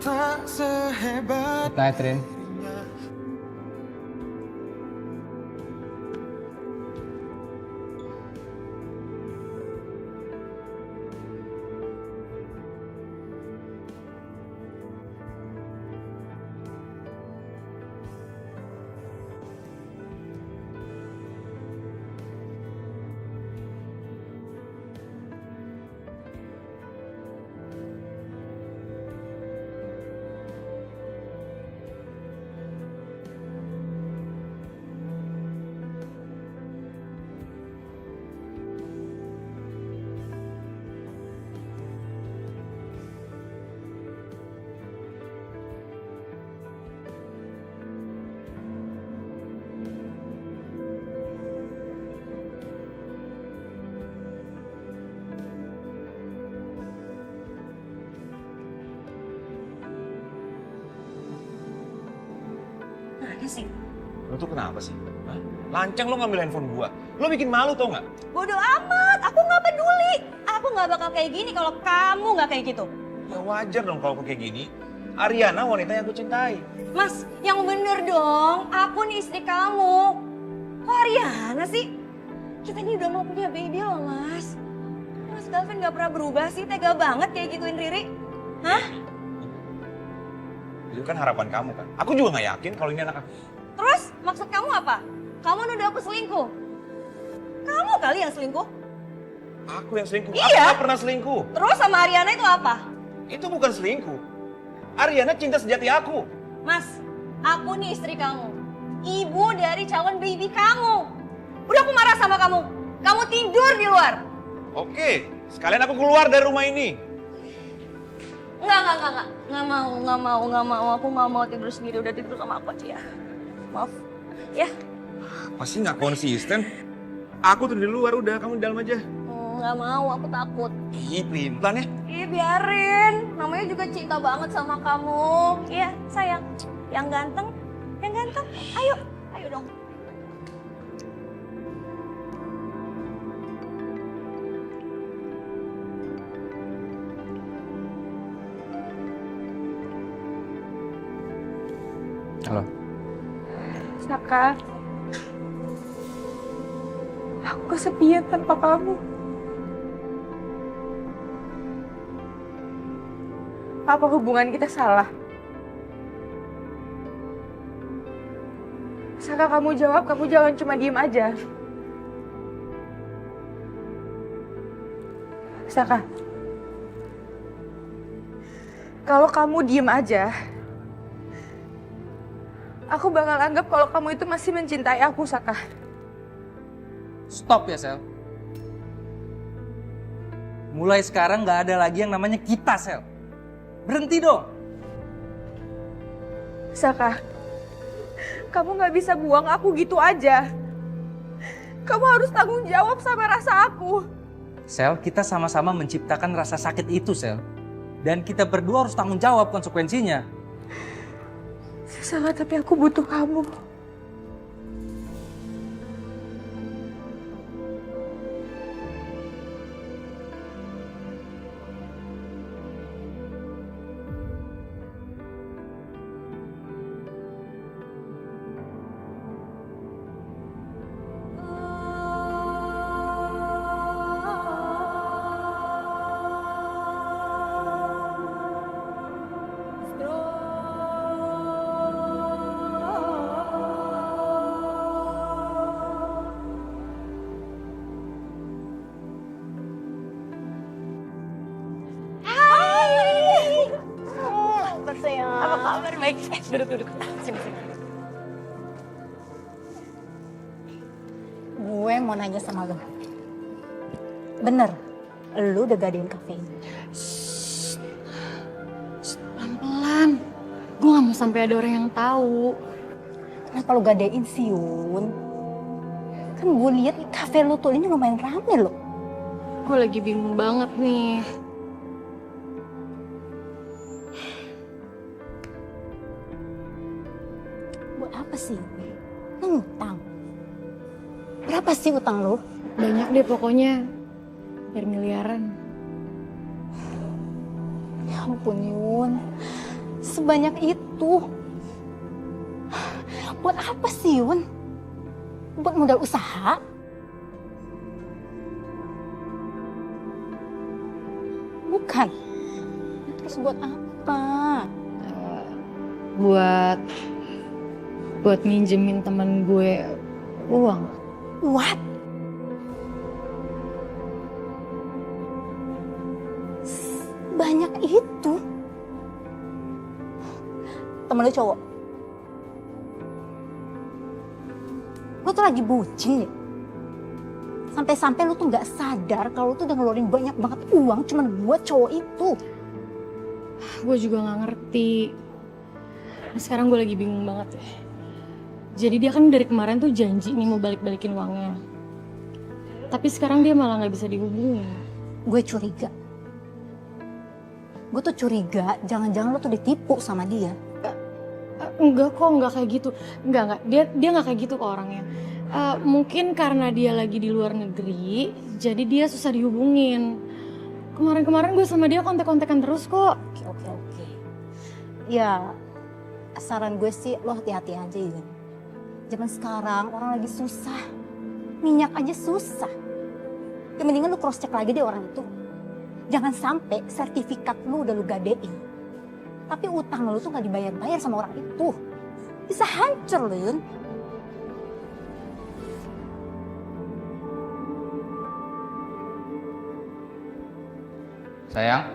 Tak sehebat Good night, Rin. Mana sih? Lo tuh kenapa sih? Hah? Lancang lo ngambil handphone gua. Lo bikin malu tau nggak? Bodoh amat, aku gak peduli. Aku gak bakal kayak gini kalau kamu gak kayak gitu. Ya wajar dong kalau kayak gini. Ariana wanita yang aku cintai. Mas, yang bener dong. Aku nih istri kamu. Kok Ariana sih? Kita ini udah mau punya baby loh, Mas. Mas Galvin gak pernah berubah sih, tega banget kayak gituin Riri. Hah? Itu kan harapan kamu kan. Aku juga nggak yakin kalau ini anak aku. Terus maksud kamu apa? Kamu nuduh aku selingkuh? Kamu kali yang selingkuh? Aku yang selingkuh. Iya. Aku nggak pernah selingkuh. Terus sama Ariana itu apa? Itu bukan selingkuh. Ariana cinta sejati aku. Mas, aku nih istri kamu. Ibu dari calon baby kamu. Udah aku marah sama kamu. Kamu tidur di luar. Oke, sekalian aku keluar dari rumah ini. Enggak. Nggak mau. Aku nggak mau tidur sendiri. Udah tidur sama aku aja ya. Maaf. Ya. Pasti nggak konsisten. Aku tuh di luar, udah kamu di dalam aja. Nggak mau, aku takut. Ih, pelin-pelan ya. Ih, biarin. Namanya juga cinta banget sama kamu. Iya, sayang. Yang ganteng. Ayo dong. Halo. Saka, aku kesepian tanpa kamu. Apa hubungan kita salah? Saka, kamu jawab, kamu jangan cuma diem aja. Saka, kalau kamu diem aja, aku bakal anggap kalau kamu itu masih mencintai aku, Saka. Stop ya, Sel. Mulai sekarang nggak ada lagi yang namanya kita, Sel. Berhenti dong. Saka, kamu gak bisa buang aku gitu aja. Kamu harus tanggung jawab sama rasa aku. Sel, kita sama-sama menciptakan rasa sakit itu, Sel. Dan kita berdua harus tanggung jawab konsekuensinya. Saka, tapi aku butuh kamu. Apa kabar? Baik. Duduk. Sini. Gue mau nanya sama lo. Bener, lu udah gadein kafe ini? Pelan-pelan. Gue gak mau sampai ada orang yang tahu. Kenapa lu gadein sih, Yun? Kan gue lihat kafe lu tuh ini lumayan rame loh. Gue lagi bingung banget nih. Buat apa sih? Lu ngutang. Berapa sih utang lu? Banyak deh pokoknya. Hampir miliaran. Ya ampun, Yun. Sebanyak itu. Buat apa sih, Yun? Buat modal usaha? Bukan. Terus buat apa? Buat minjemin temen gue uang. What? Banyak itu? Temen lu cowok? Lu tuh lagi bucin ya? Sampai-sampai lu tuh gak sadar kalau lu tuh udah ngeluarin banyak banget uang cuman buat cowok itu. Gue juga gak ngerti. Nah, sekarang gue lagi bingung banget ya. Jadi dia kan dari kemarin tuh janji nih mau balik-balikin uangnya. Tapi sekarang dia malah gak bisa dihubungin. Gue curiga. Gue tuh curiga jangan-jangan lu tuh ditipu sama dia. Enggak kok, enggak kayak gitu. Enggak. Dia enggak kayak gitu kok orangnya. Mungkin karena dia lagi di luar negeri, jadi dia susah dihubungin. Kemarin-kemarin gue sama dia kontak-kontakan terus kok. Oke. Ya, saran gue sih lo hati-hati aja ya. Zaman sekarang orang lagi susah. Minyak aja susah. Ya mendingan lu cross check lagi deh orang itu. Jangan sampai sertifikat lu udah lu gadein. Tapi utang lu tuh gak dibayar-bayar sama orang itu. Bisa hancur lu, Yun. Sayang.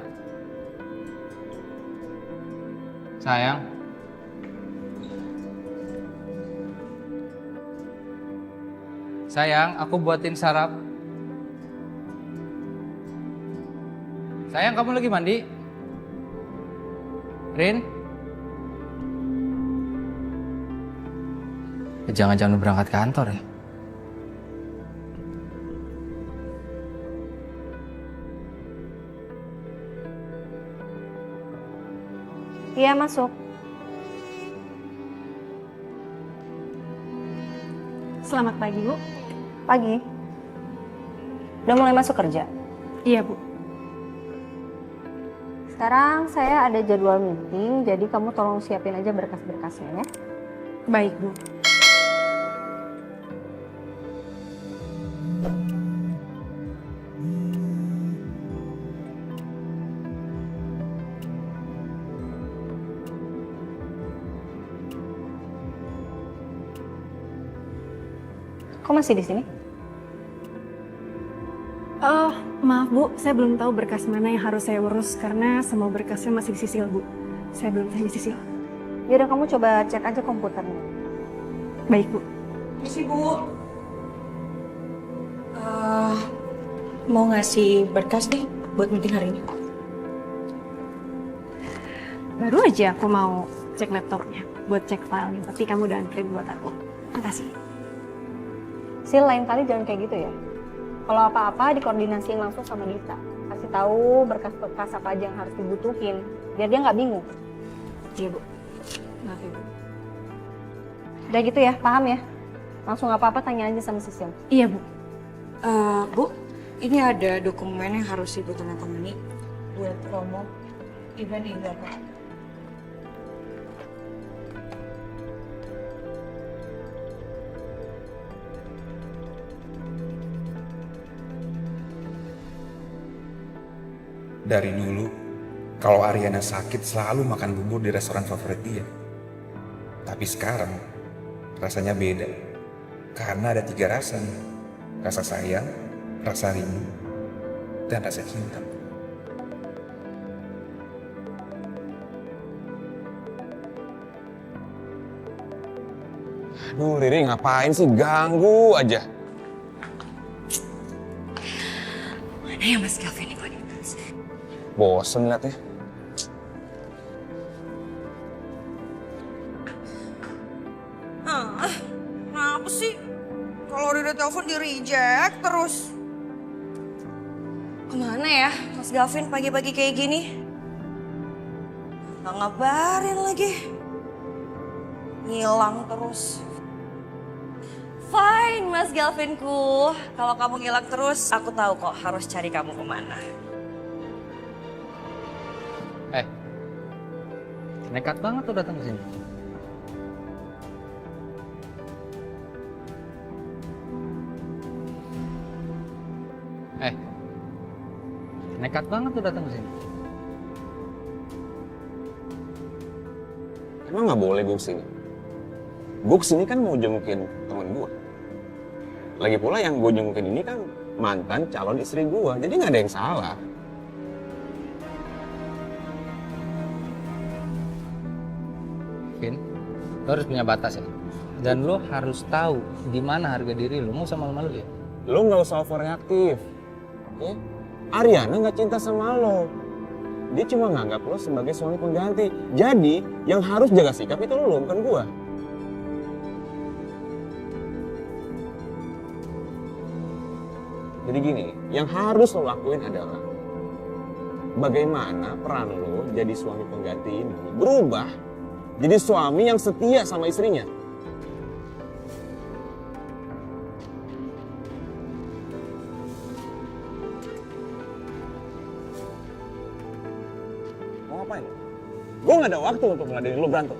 Sayang, aku buatin sarap. Sayang, kamu lagi mandi? Rin? Jangan-jangan lu berangkat kantor ya? Iya, masuk. Selamat pagi, Bu. Pagi. Udah mulai masuk kerja? Iya, Bu. Sekarang saya ada jadwal meeting, jadi kamu tolong siapin aja berkas-berkasnya ya. Baik, Bu. Kok masih di sini? Maaf Bu, saya belum tahu berkas mana yang harus saya urus karena semua berkasnya masih disisil Bu. Saya belum saya disisil. Yaudah kamu coba cek aja komputernya. Baik Bu. Misi Bu. Mau ngasih berkas nih buat meeting hari ini. Baru aja aku mau cek laptopnya buat cek filenya, tapi kamu udah antri buat aku. Makasih. Sil, lain kali jangan kayak gitu ya. Kalau apa-apa dikoordinasiin langsung sama Dita. Kasih tahu berkas-berkas apa aja yang harus dibutuhin, biar dia nggak bingung. Iya Bu. Maaf ya Bu. Udah gitu ya, paham ya? Langsung apa-apa tanya aja sama Sisil. Iya Bu. Bu, ini ada dokumen yang harus Ibu tandatangani buat promo event ini apa? Dari dulu, kalau Ariana sakit selalu makan bubur di restoran favorit dia. Tapi sekarang, rasanya beda. Karena ada 3 rasa nih. Rasa sayang, rasa rindu, dan rasa cinta. Aduh, Riri ngapain sih? Ganggu aja. Mana ya Mas Gavin ini? Bosen liatnya. Kenapa sih? Kalau udah telepon di reject terus. Kemana ya Mas Gavin pagi-pagi kayak gini? Nggak ngabarin lagi. Ngilang terus. Fine, Mas Galvinku. Kalau kamu ngilang terus, aku tahu kok harus cari kamu kemana. Nekat banget tuh datang ke sini. Nekat banget tuh datang ke sini. Emang nggak boleh gue kesini? Gue kesini kan mau jengukin temen gue. Lagi pula yang gue jengukin ini kan mantan calon istri gue, jadi nggak ada yang salah. Vin, lo harus punya batas ya. Dan lo harus tahu di mana harga diri lo. Mau sama malu ya. Lo nggak usah overreaktif. Ya? Ariana nggak cinta sama lo. Dia cuma nganggap lo sebagai suami pengganti. Jadi yang harus jaga sikap itu lo, bukan gua. Jadi gini, yang harus lo lakuin adalah bagaimana peran lo jadi suami pengganti ini berubah jadi suami yang setia sama istrinya. Mau ngapain? Gue gak ada waktu untuk ngeladenin lo berantem.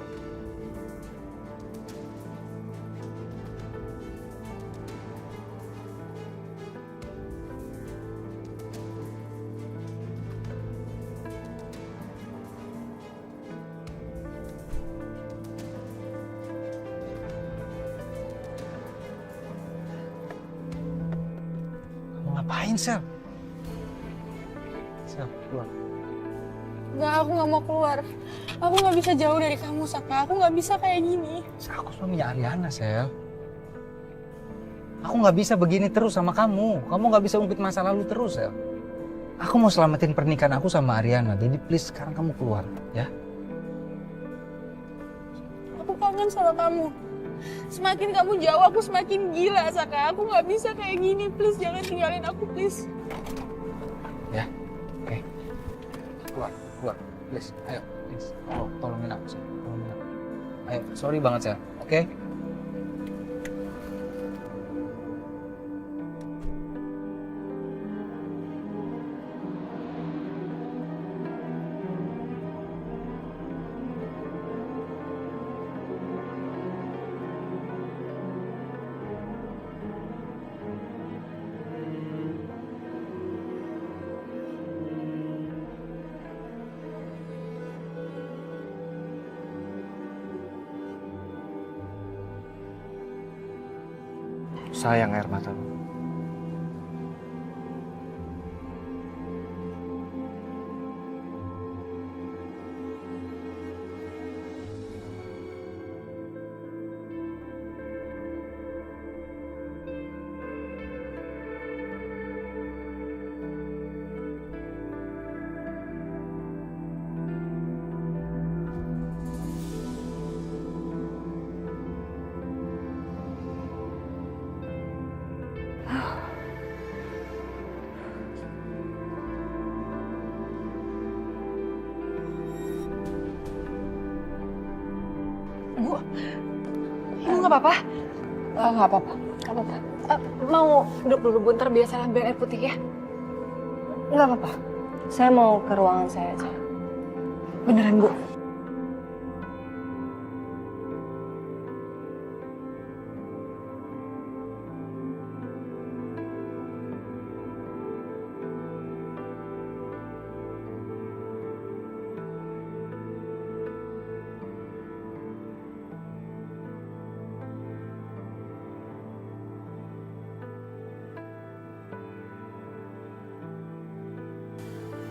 Ngapain, Sel? Sel, keluar. Enggak, aku nggak mau keluar. Aku nggak bisa jauh dari kamu, Saka. Aku nggak bisa kayak gini. Aku suaminya Ariana, Sel. Aku nggak bisa begini terus sama kamu. Kamu nggak bisa ungkit masa lalu terus, Sel. Aku mau selamatin pernikahan aku sama Ariana. Jadi please sekarang kamu keluar, ya. Aku kangen sama kamu. Semakin kamu jauh, aku semakin gila, Saka. Aku nggak bisa kayak gini. Please, jangan tinggalin aku, please. Ya, oke. Keluar, keluar. Please, ayo. Please. Tolongin aku, Sel. Tolongin aku. Ayo, sorry banget, Sel. Oke? Sayang air mata lu. Bu, ibu nggak apa-apa? Nggak apa-apa, nggak apa-apa. Mau duduk dulu bentar, biasa ambil air putih ya? Nggak apa-apa. Saya mau ke ruangan saya aja. Beneran, Bu?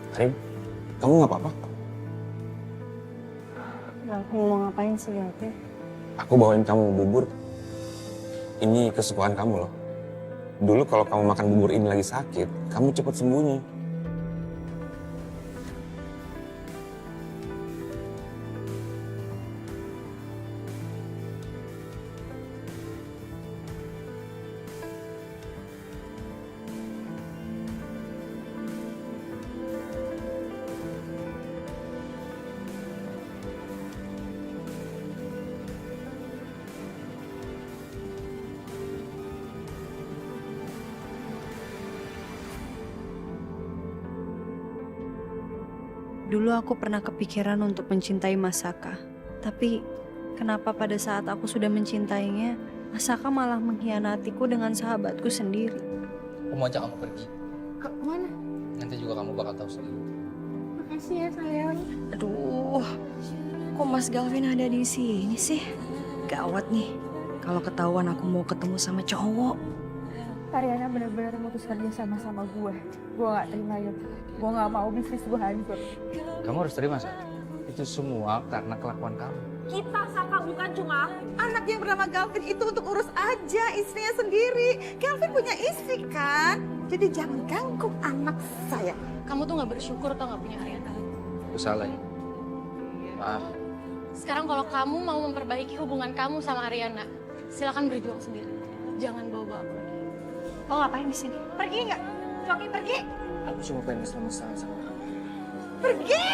Karim, kamu nggak apa-apa? Aku mau ngapain sih, Gavin? Aku bawain kamu bubur. Ini kesukaan kamu loh. Dulu kalau kamu makan bubur ini lagi sakit, kamu cepat sembuhnya. Dulu aku pernah kepikiran untuk mencintai Masaka. Tapi kenapa pada saat aku sudah mencintainya, Masaka malah mengkhianatiku dengan sahabatku sendiri. Aku mau ajak kamu pergi. Ke mana? Nanti juga kamu bakal tahu sendiri. Makasih ya, sayang. Aduh, kok Mas Galvin ada di sini sih? Gawat nih, kalau ketahuan aku mau ketemu sama cowok. Ariana benar-benar memutus kerja sama gue. Gue gak terima ya. Gue gak mau bisnis gue hancur. Kamu harus terima, Sa. Itu semua karena kelakuan kamu. Kita Saka bukan cuma anak yang bernama Galvin itu untuk urus aja istrinya sendiri. Galvin punya istri kan? Jadi jangan ganggu anak saya. Kamu tuh nggak bersyukur atau nggak punya Ariana. Aku salah ya. Maaf. Sekarang kalau kamu mau memperbaiki hubungan kamu sama Ariana, silakan berjuang sendiri. Jangan bawa-bawa aku lagi. Lo ngapain di sini? Pergi nggak? Coki pergi. Aku cuma pengen mesra-mesraan sama kamu. Pergi.